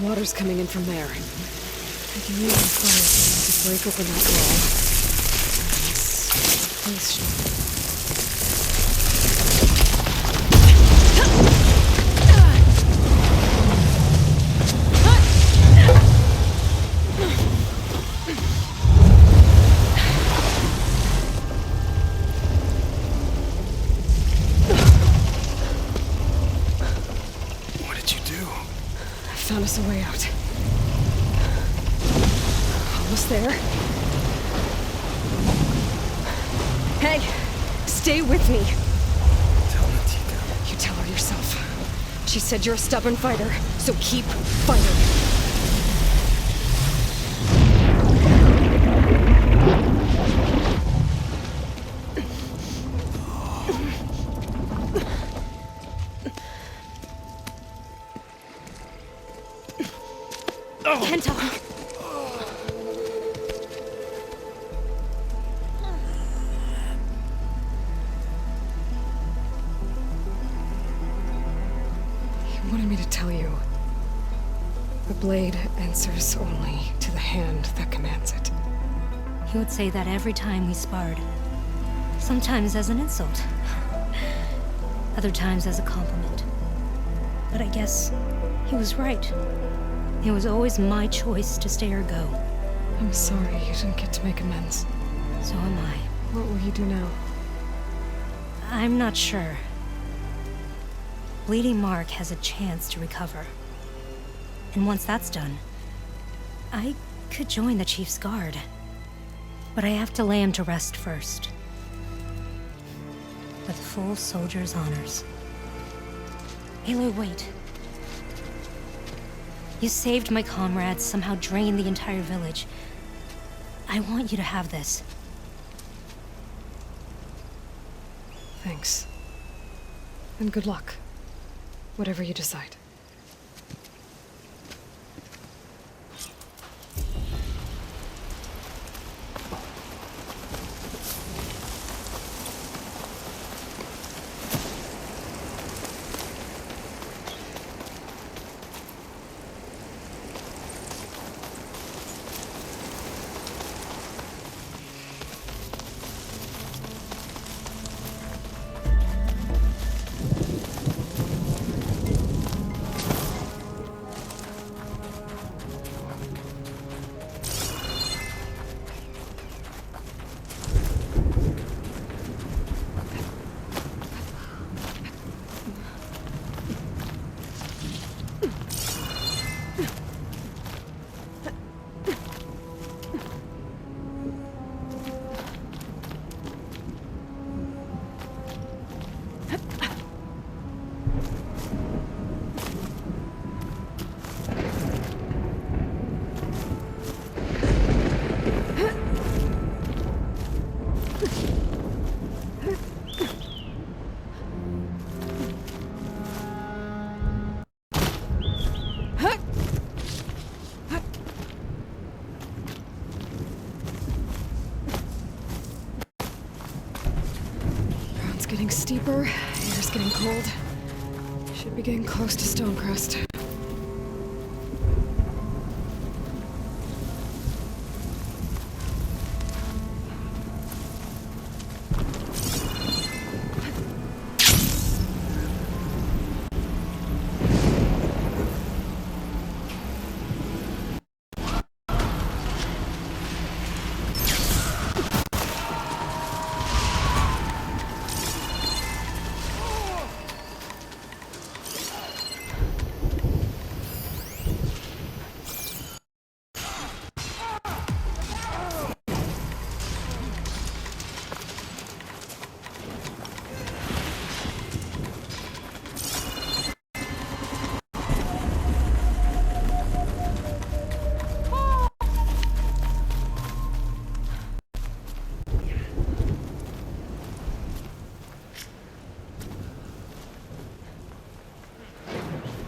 Water's coming in from there. I can use the fire to break open that wall. What did you do? Found us a way out. Almost there. Hey, stay with me. Tell Natika. You tell her yourself. She said you're a stubborn fighter, so keep fighting. Kentok! You wanted me to tell you. The blade answers only to the hand that commands it. He would say that every time we sparred. Sometimes as an insult. Other times as a compliment. But I guess he was right. It was always my choice to stay or go. I'm sorry you didn't get to make amends. So am I. What will you do now? I'm not sure. Bleeding Mark has a chance to recover. And once that's done, I could join the Chief's Guard. But I have to lay him to rest first. With full soldier's honors. Aloy, wait. You saved my comrades, somehow drained the entire village. I want you to have this. Thanks. And good luck. Whatever you decide. Getting steeper, air's getting cold. Should be getting close to Stonecrest.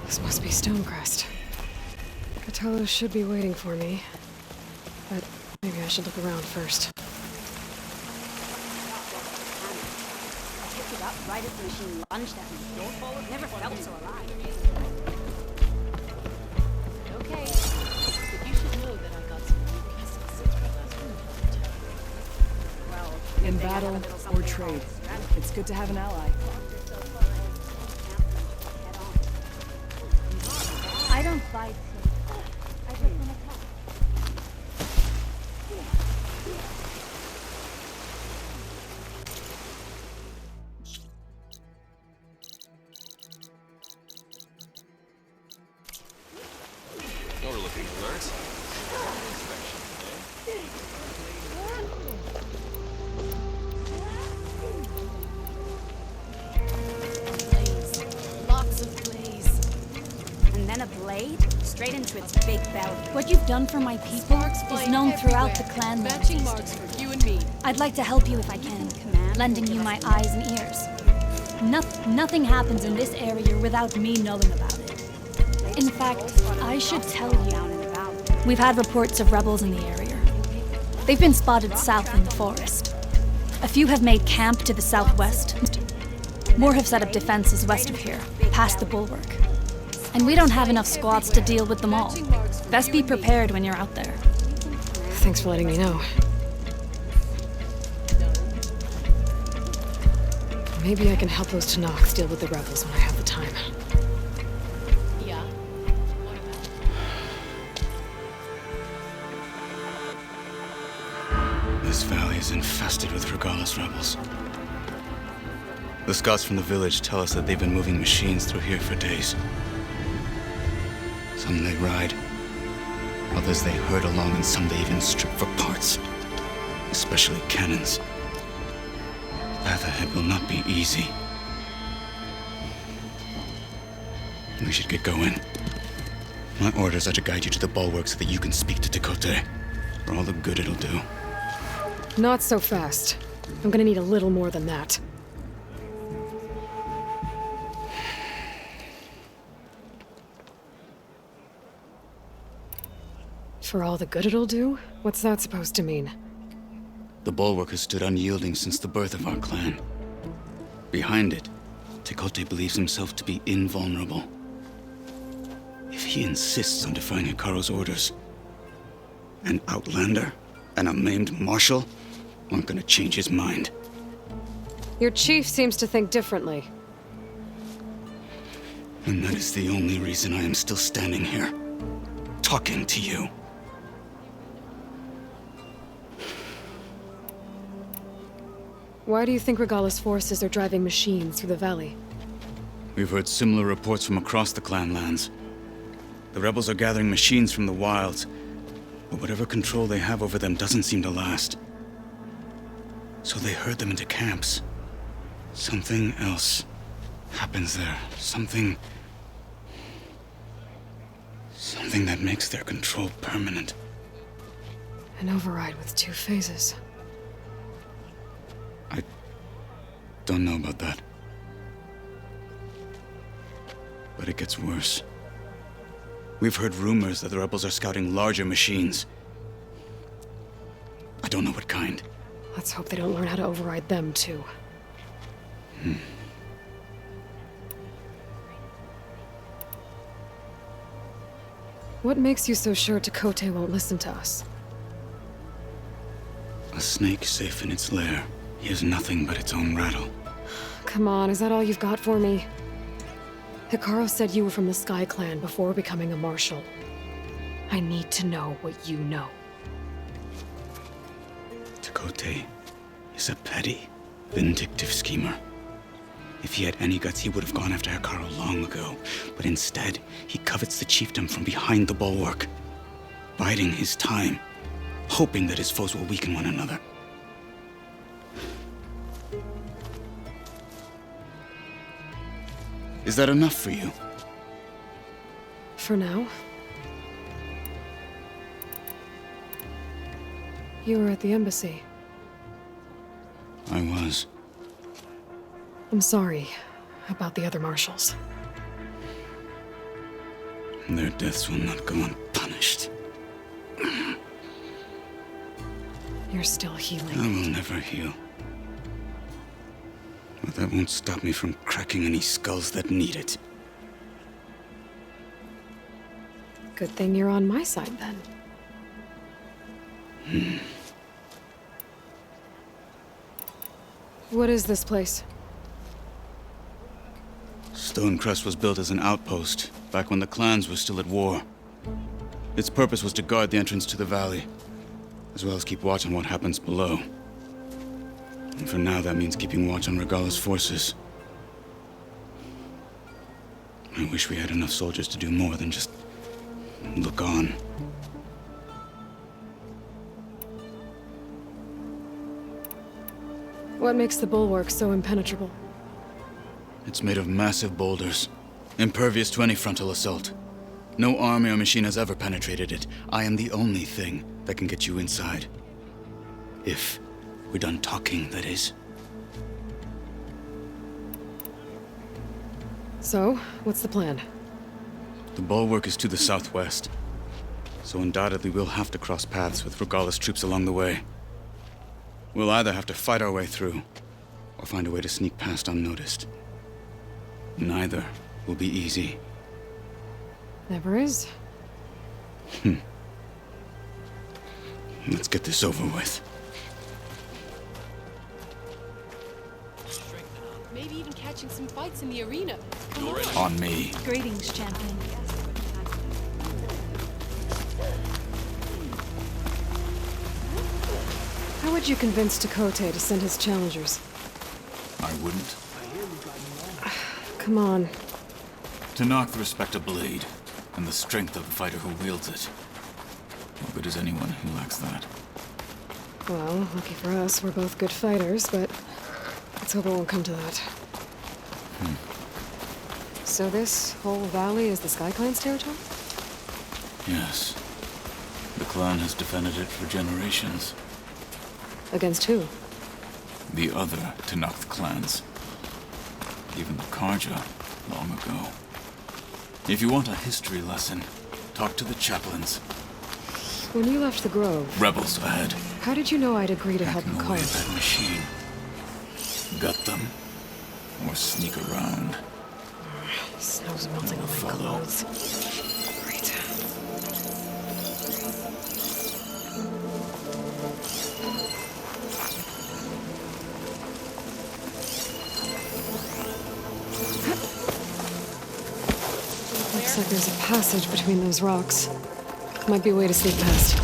This must be Stonecrest. Catello should be waiting for me. But maybe I should look around first. I picked it up right as the machine lunged at me. Never felt so alive. Okay. But you should know that I got some new pieces since we last moved. Well, in battle or trade, it's good to have an ally. I don't fight. I just want to talk. Overlooking alert. Blaze. Lots of blaze. And then a blade straight into its big belly. What you've done for my people is known throughout the clan. Matching marks for you and me. I'd like to help you if I can, lending you my eyes and ears. Nothing happens in this area without me knowing about it. In fact, I should tell you, we've had reports of rebels in the area. They've been spotted south in the forest. A few have made camp to the southwest. More have set up defenses west of here, past the bulwark. And we don't have enough squads to deal with them all. Best be prepared when you're out there. Thanks for letting me know. Maybe I can help those Tanakhs deal with the rebels when I have the time. Yeah. This valley is infested with Regalis rebels. The scouts from the village tell us that they've been moving machines through here for days. Some they ride, others they herd along, and some they even strip for parts. Especially cannons. The path ahead will not be easy. We should get going. My orders are to guide you to the bulwark so that you can speak to Tekote. For all the good it'll do. Not so fast. I'm gonna need a little more than that. For all the good it'll do? What's that supposed to mean? The bulwark has stood unyielding since the birth of our clan. Behind it, Tekote believes himself to be invulnerable. If he insists on defying Hikaru's orders, an outlander and a maimed marshal aren't gonna change his mind. Your chief seems to think differently. And that is the only reason I am still standing here, talking to you. Why do you think Regalis forces are driving machines through the valley? We've heard similar reports from across the clan lands. The rebels are gathering machines from the wilds, but whatever control they have over them doesn't seem to last. So they herd them into camps. Something else happens there. Something that makes their control permanent. An override with 2 phases. I don't know about that. But it gets worse. We've heard rumors that the rebels are scouting larger machines. I don't know what kind. Let's hope they don't learn how to override them, too. What makes you so sure Tekote won't listen to us? A snake safe in its lair hears nothing but its own rattle. Come on, is that all you've got for me? Hikaru said you were from the Sky Clan before becoming a marshal. I need to know what you know. Tekote is a petty, vindictive schemer. If he had any guts, he would have gone after Hikaru long ago. But instead, he covets the chiefdom from behind the bulwark, biding his time, hoping that his foes will weaken one another. Is that enough for you? For now. You were at the embassy. I was. I'm sorry about the other marshals. Their deaths will not go unpunished. You're still healing. I will never heal. But that won't stop me from cracking any skulls that need it. Good thing you're on my side, then. What is this place? Stonecrest was built as an outpost, back when the clans were still at war. Its purpose was to guard the entrance to the valley, as well as keep watch on what happens below. And for now, that means keeping watch on Regalis' forces. I wish we had enough soldiers to do more than just look on. What makes the bulwark so impenetrable? It's made of massive boulders, impervious to any frontal assault. No army or machine has ever penetrated it. I am the only thing that can get you inside. If we're done talking, that is. So, what's the plan? The bulwark is to the southwest, so undoubtedly we'll have to cross paths with Regalis troops along the way. We'll either have to fight our way through, or find a way to sneak past unnoticed. Neither will be easy. Never is. Let's get this over with. catching some fights in the arena. On me. Greetings, champion. How would you convince Tekote to send his challengers? I wouldn't. Come on. To knock the respect of blade, and the strength of the fighter who wields it. No good is anyone who lacks that. Well, lucky for us, we're both good fighters, but let's hope it won't come to that. So this whole valley is the Sky Clan's territory? Yes. The clan has defended it for generations. Against who? The other Tenakth clans. Even the Karja, long ago. If you want a history lesson, talk to the chaplains. When you left the Grove... Rebels ahead. How did you know I'd agree to help Hacking them away at carve? that machine. Gut them, or sneak around. Snow's melting on my clothes. Great. Looks like there's a passage between those rocks. Might be a way to sneak past.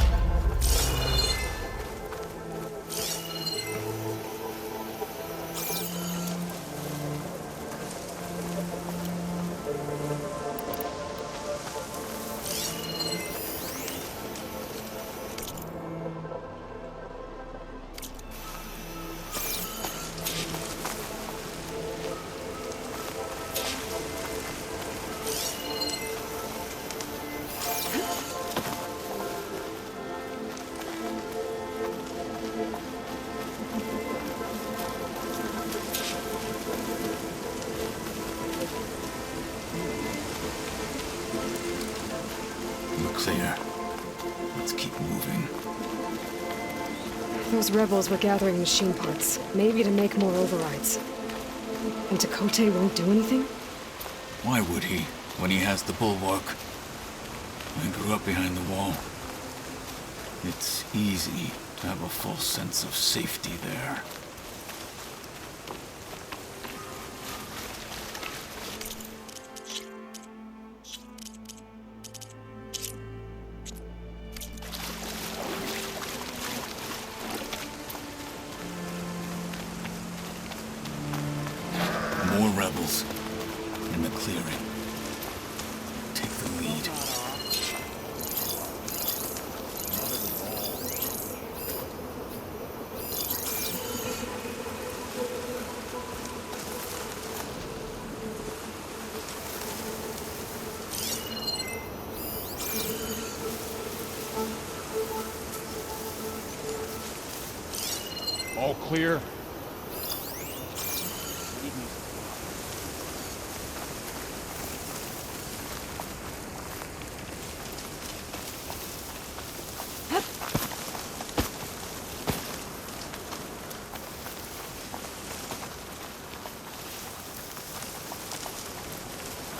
We're clear. Let's keep moving. Those rebels were gathering machine parts, maybe to make more overrides. And Tekote won't do anything? Why would he, when he has the bulwark? I grew up behind the wall. It's easy to have a false sense of safety there. More rebels in the clearing. Take the lead. All clear?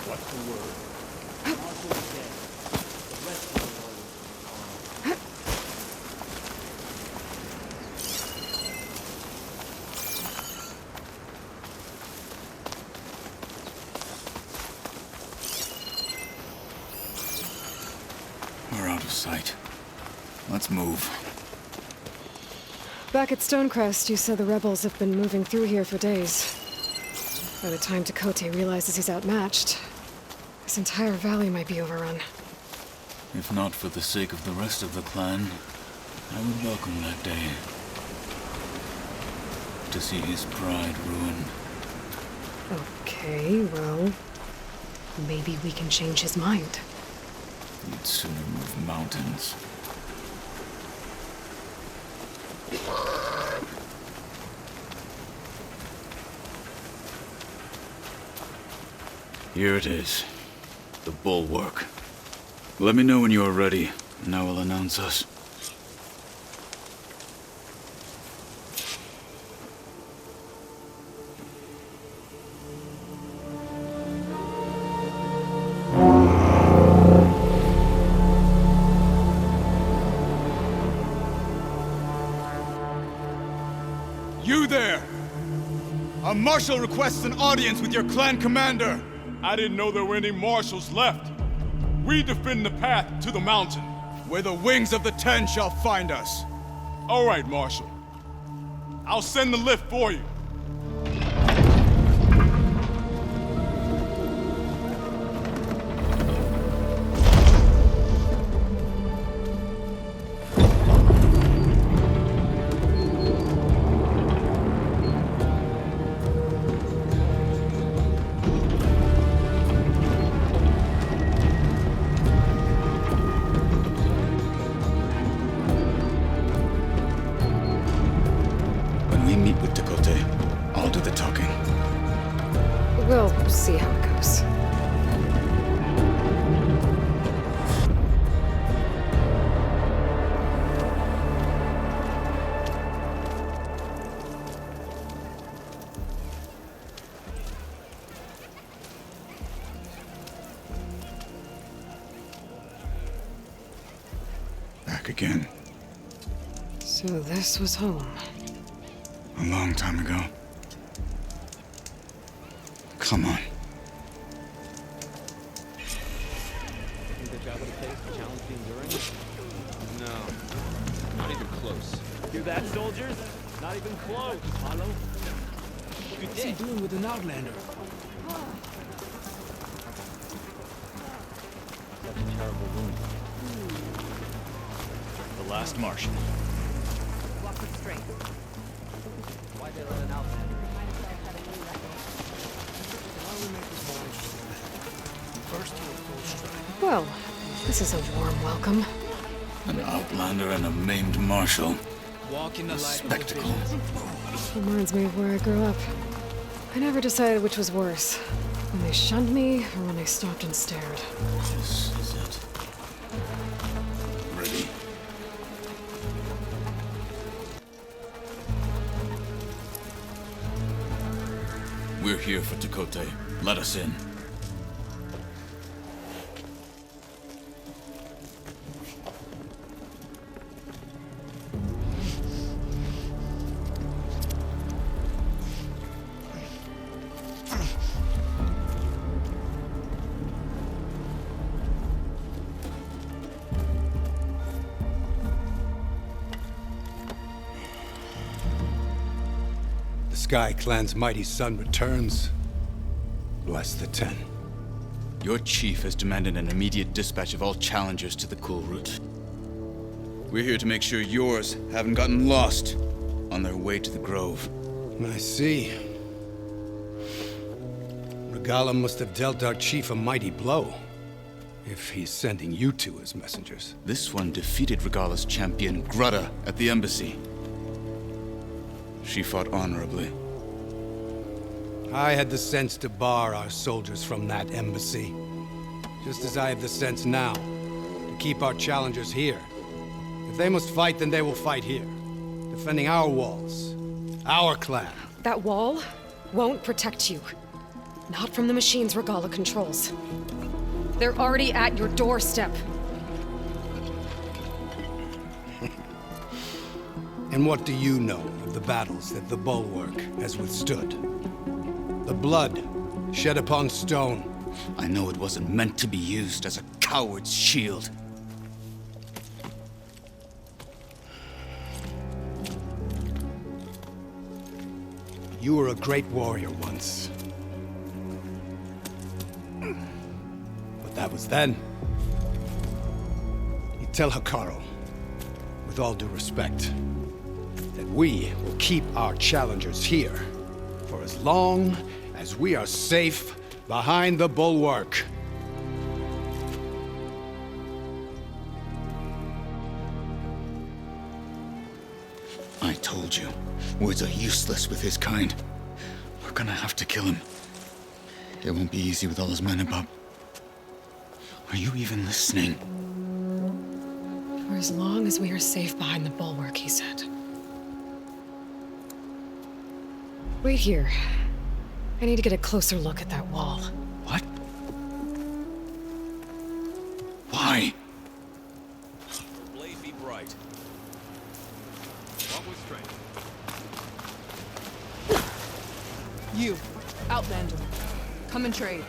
What's the word? Marshal is dead. The rest of the warriors are We're out of sight. Let's move. Back at Stonecrest, you said the rebels have been moving through here for days. By the time Tekote realizes he's outmatched, this entire valley might be overrun. If not for the sake of the rest of the clan, I would welcome that day. To see his pride ruined. Okay, well, maybe we can change his mind. You'd sooner move mountains. Here it is. The bulwark. Let me know when you are ready, and I will announce us. You there! A marshal requests an audience with your clan commander. I didn't know there were any marshals left. We defend the path to the mountain. Where the wings of the Ten shall find us. All right, Marshal. I'll send the lift for you. We'll see how it goes. Back again. So this was home. A long time ago. Come on. Think that job would have faced the challenge the Endurance? No. Not even close. Hear that, soldiers? Not even close. Apollo? What's he doing with an Outlander? Such a terrible wound. The last Martian. Walk it straight. Why'd they let an Outlander? Well, this is a warm welcome. An Outlander and a maimed marshal. Walk in the A light spectacle. Reminds me of where I grew up. I never decided which was worse. When they shunned me, or when they stopped and stared. This is it. Ready. We're here for Tekote. Let us in. Sky Clan's mighty son returns. Bless the Ten. Your chief has demanded an immediate dispatch of all challengers to the cool route. We're here to make sure yours haven't gotten lost on their way to the Grove. I see. Regala must have dealt our chief a mighty blow, if he's sending you two as messengers. This one defeated Regala's champion, Grutta, at the embassy. She fought honorably. I had the sense to bar our soldiers from that embassy. Just as I have the sense now to keep our challengers here. If they must fight, then they will fight here. Defending our walls. Our clan. That wall won't protect you. Not from the machines Regala controls. They're already at your doorstep. And what do you know of the battles that the Bulwark has withstood? The blood shed upon stone. I know it wasn't meant to be used as a coward's shield. You were a great warrior once. But that was then. You tell Hikaru, with all due respect, that we will keep our challengers here for as long as we are safe behind the Bulwark. I told you, words are useless with his kind. We're gonna have to kill him. It won't be easy with all his men about. Are you even listening? For as long as we are safe behind the Bulwark, he said. Wait here. I need to get a closer look at that wall. What? Why? Blade be bright. Walk with strength. You, Outlander. Come and trade.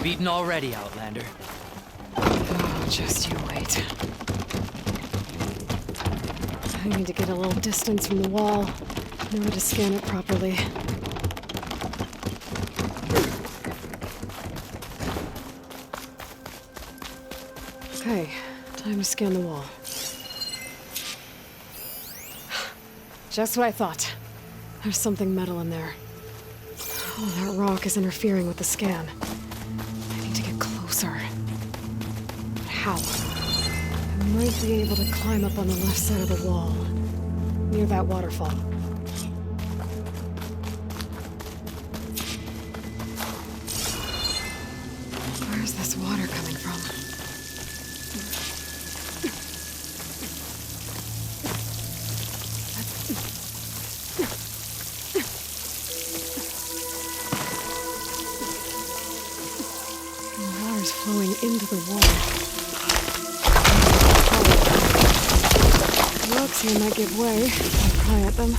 Beaten already, Outlander. Oh, just you wait. I need to get a little distance from the wall. Know how to scan it properly. Okay, time to scan the wall. Just what I thought. There's something metal in there. Oh, that rock is interfering with the scan. I need to get closer. But how? I might be able to climb up on the left side of the wall, near that waterfall. Where's this water coming from? Flowing into the wall. Rocks here might give way if I pry at them.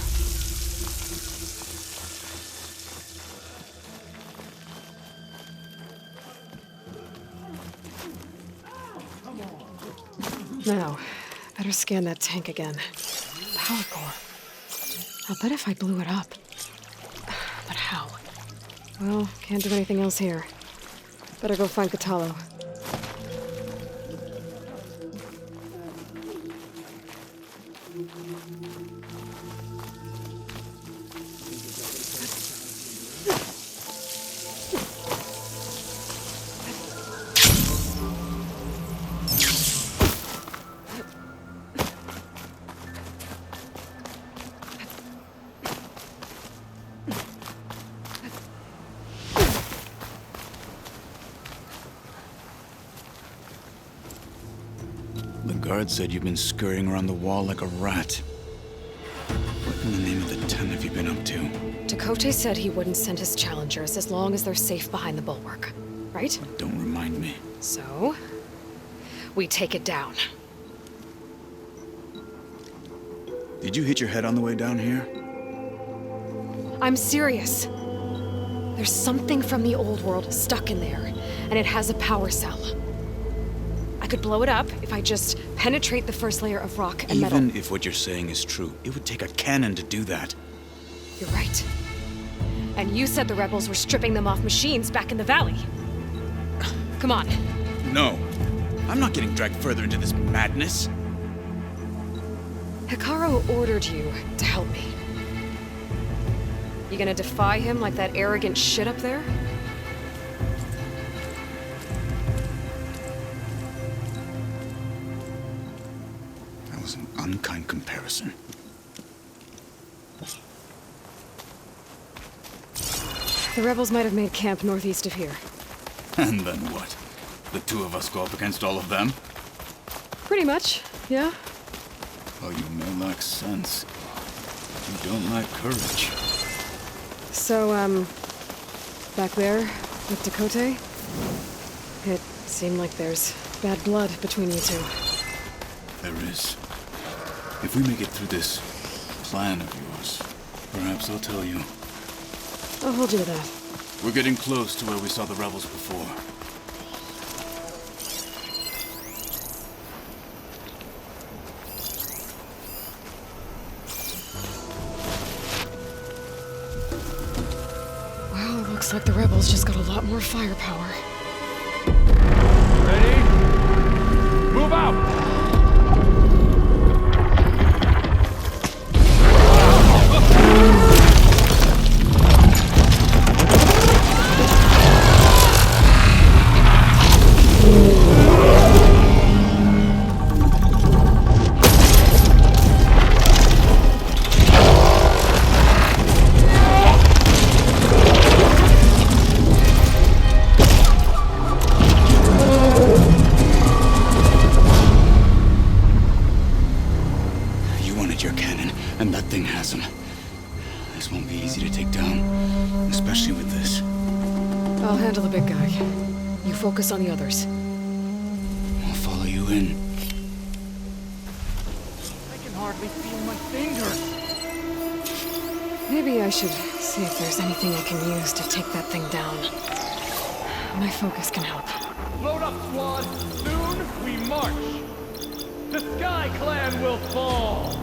Now, better scan that tank again. Power core. I'll bet if I blew it up. But how? Well, can't do anything else here. Better go find Katalo. The guard said you've been scurrying around the wall like a rat. What in the name of the ten have you been up to? Dakote said he wouldn't send his challengers as long as they're safe behind the bulwark, right? Don't remind me. So, we take it down. Did you hit your head on the way down here? I'm serious. There's something from the old world stuck in there, and it has a power cell. I could blow it up if I just penetrate the first layer of rock and metal. Even if what you're saying is true, it would take a cannon to do that. You're right. And you said the rebels were stripping them off machines back in the valley. Come on. No. I'm not getting dragged further into this madness. Hikaru ordered you to help me. You gonna defy him like that arrogant shit up there? That was an unkind comparison. The rebels might have made camp northeast of here. And then what? The two of us go up against all of them? Pretty much, yeah. Oh, you may lack sense. You don't lack courage. So, back there with Dakote, it seemed like there's bad blood between you two. There is. If we make it through this plan of yours, perhaps I'll tell you. I'll hold you to that. We're getting close to where we saw the rebels before. Well, it looks like the rebels just got a lot more firepower. Ready? Move out! Focus on the others. I'll follow you in. I can hardly feel my fingers. Maybe I should see if there's anything I can use to take that thing down. My focus can help. Load up, squad! Soon we march! The Sky Clan will fall!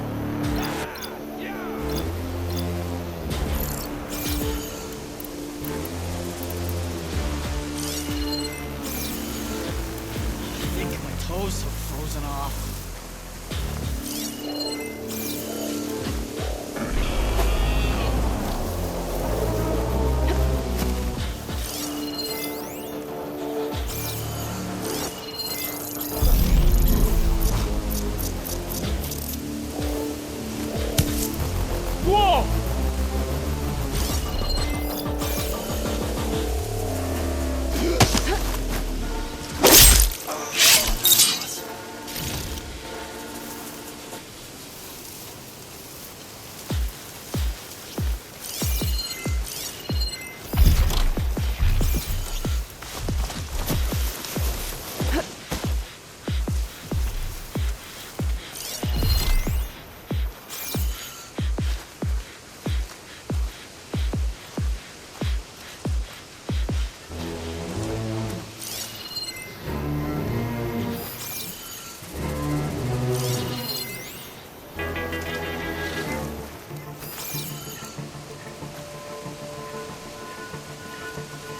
I think my toes have frozen off. Whoa!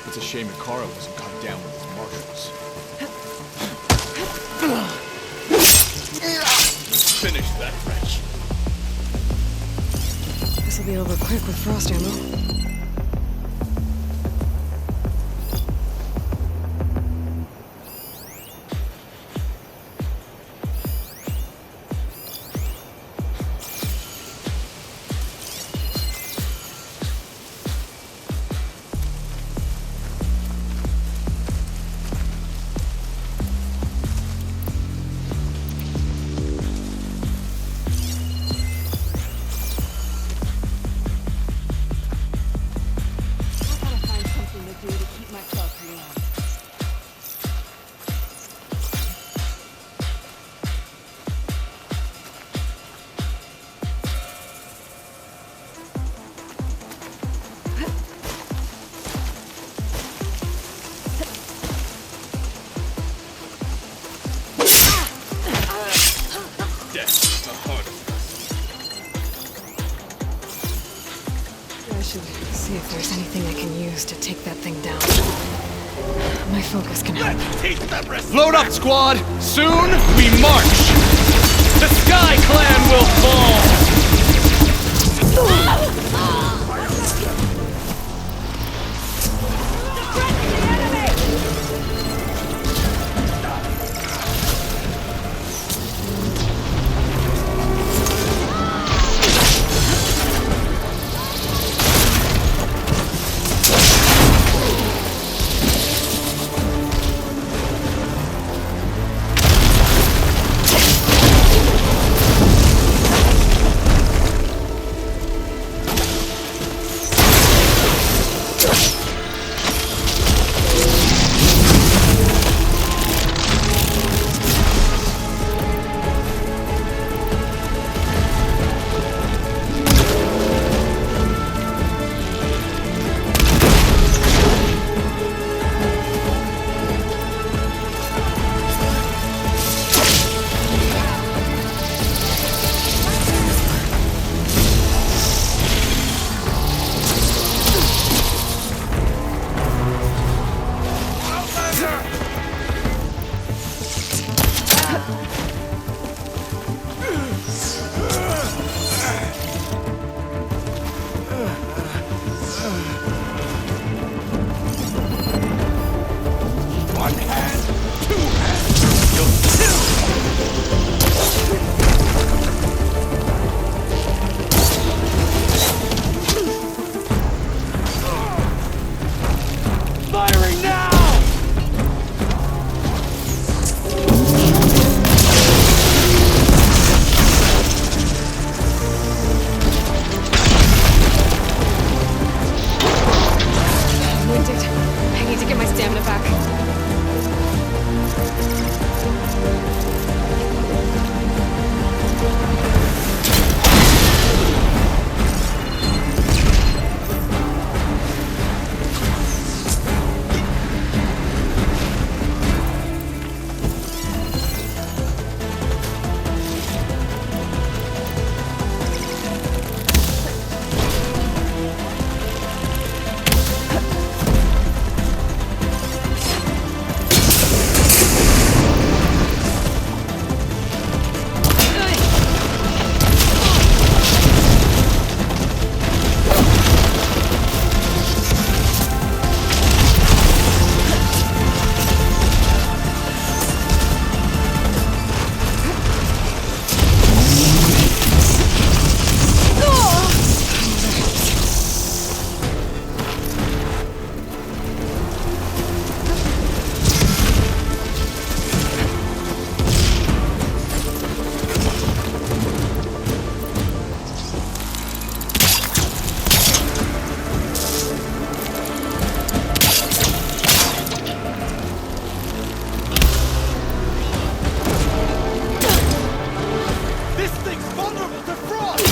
It's a shame Ikara wasn't cut down with his marshals. Finish that wretch. This'll be over quick with frost ammo. I should see if there's anything I can use to take that thing down. My focus can help. Load up, squad! Soon we march! The Sky Clan will fall! vulnerable to frost!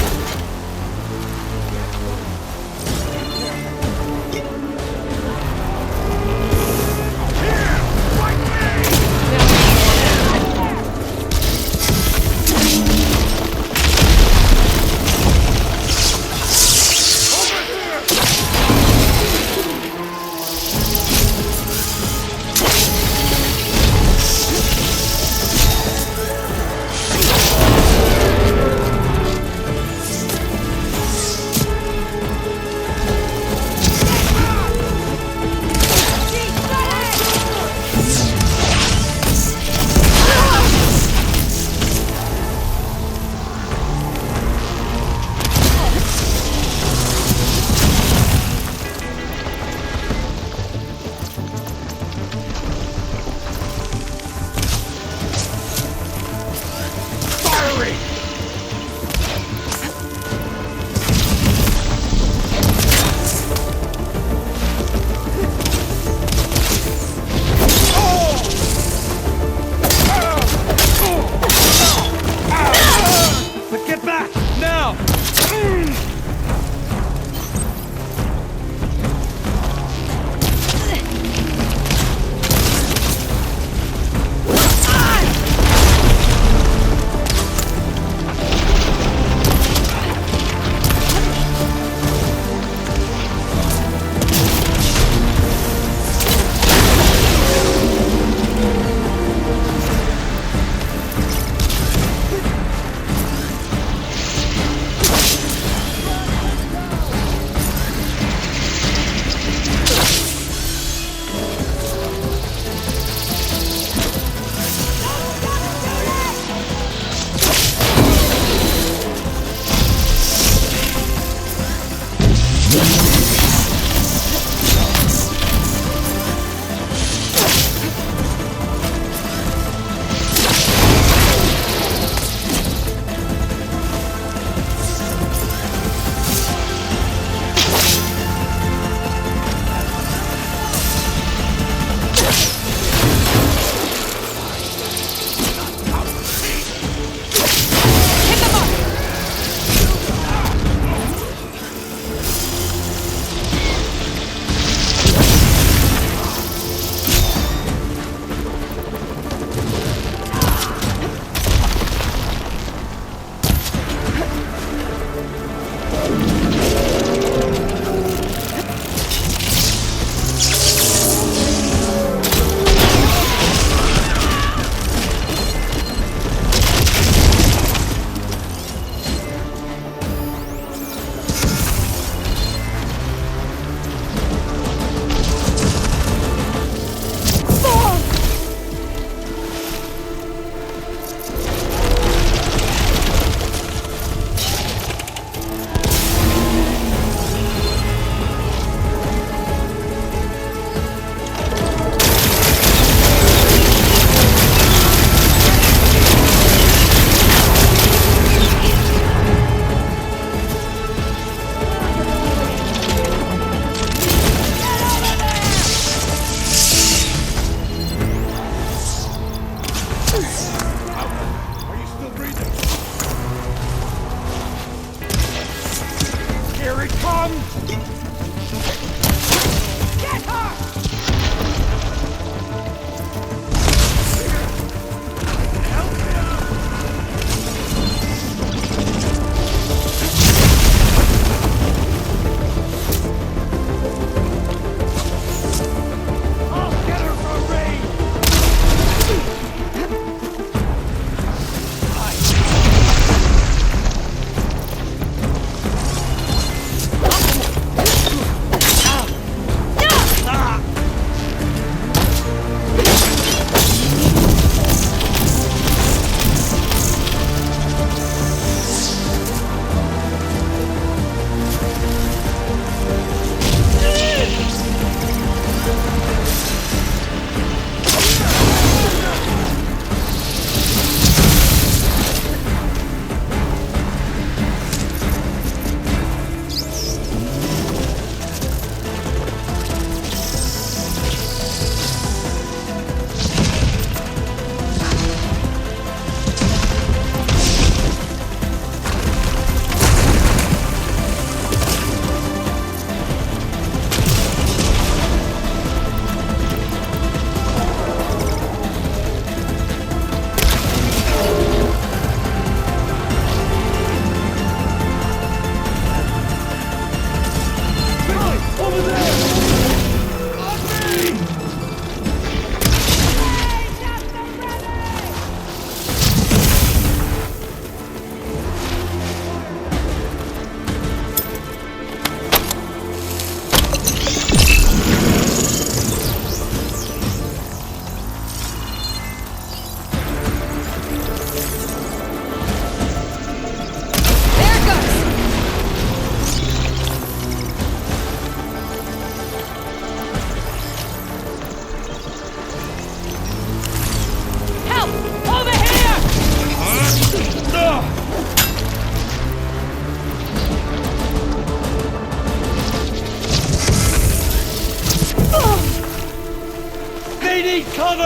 need cover!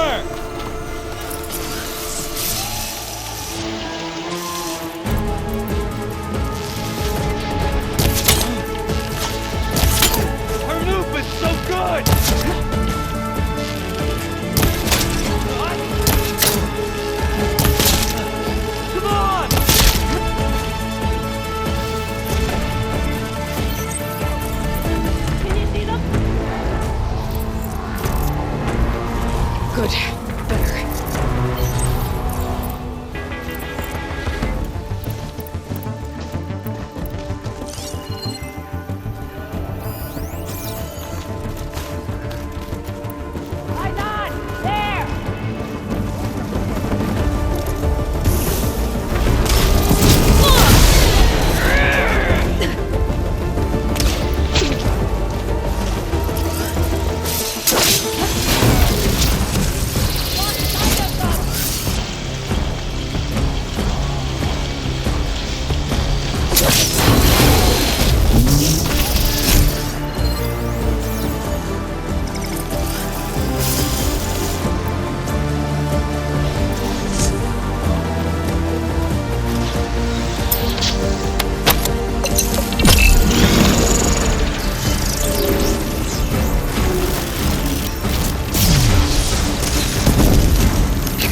Her movement's so good! Come on! Can you see them? Good. Better. Eyes on! There!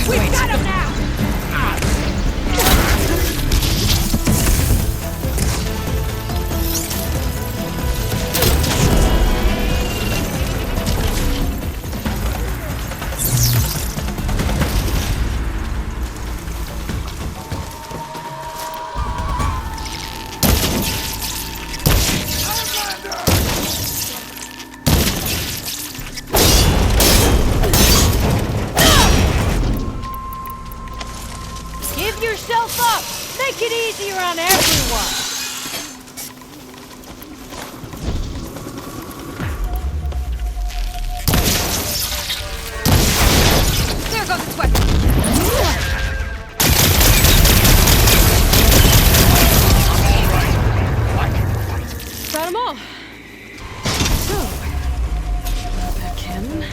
We've got him now! Give yourself up! Make it easier on everyone! There goes its weapon. Got them all. So, that cannon.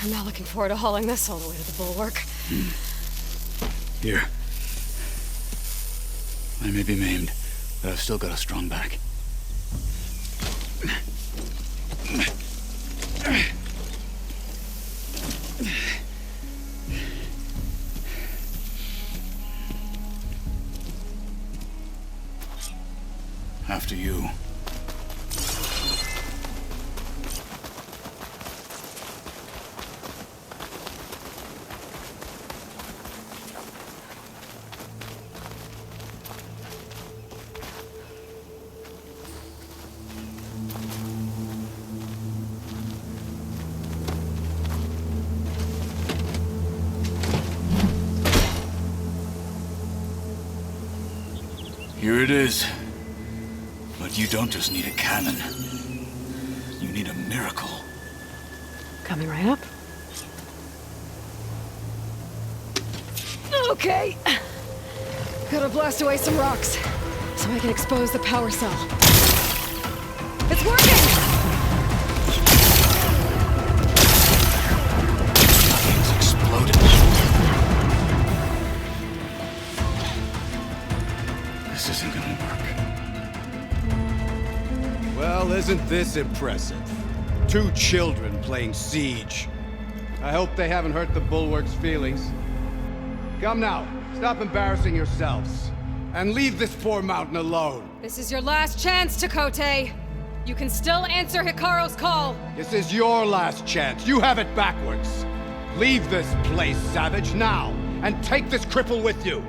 I'm not looking forward to hauling this all the way to the bulwark. Here. I may be maimed, but I've still got a strong back. After you. Here it is. But you don't just need a cannon. You need a miracle. Coming right up. Okay. Gotta blast away some rocks so I can expose the power cell. It's working! Nothing's exploded. This isn't gonna work. Well, isn't this impressive? 2 children playing siege. I hope they haven't hurt the bulwark's feelings. Come now, stop embarrassing yourselves. And leave this poor mountain alone. This is your last chance, Chakotay. You can still answer Hikaru's call. This is your last chance. You have it backwards. Leave this place, Savage, now. and take this cripple with you.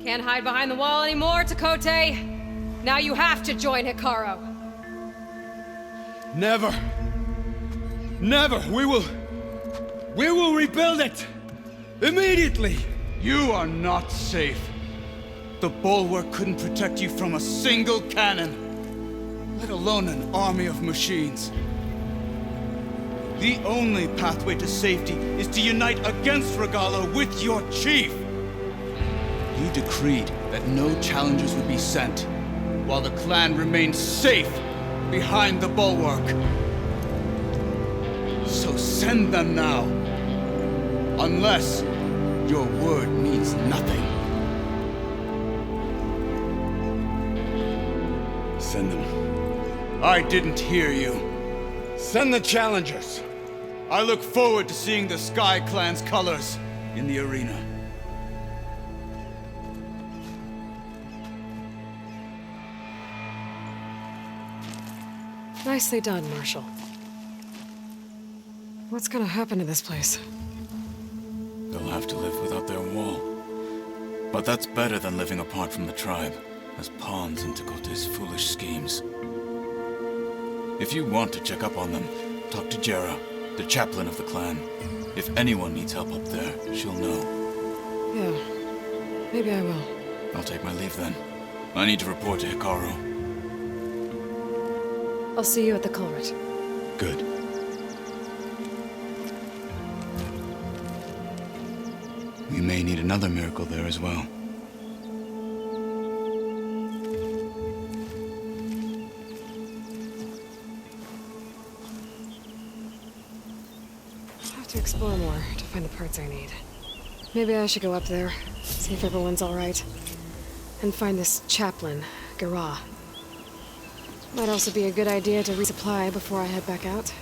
Can't hide behind the wall anymore, Takote. Now you have to join Hikaru. Never. Never. We will rebuild it. Immediately. You are not safe. The bulwark couldn't protect you from a single cannon, let alone an army of machines. The only pathway to safety is to unite against Regalla with your chief. You decreed that no challengers would be sent, while the clan remained safe behind the bulwark. So send them now, unless your word means nothing. Send them. I didn't hear you. Send the challengers. I look forward to seeing the Sky Clan's colors in the arena. Nicely done, Marshal. What's gonna happen to this place? They'll have to live without their wall. But that's better than living apart from the tribe, as pawns in Takote's foolish schemes. If you want to check up on them, talk to Jera, the chaplain of the clan. If anyone needs help up there, she'll know. Yeah, maybe I will. I'll take my leave then. I need to report to Hikaru. I'll see you at the culvert. Good. We may need another miracle there as well. I'll have to explore more to find the parts I need. Maybe I should go up there, see if everyone's all right, and find this chaplain, Gara. Might also be a good idea to resupply before I head back out.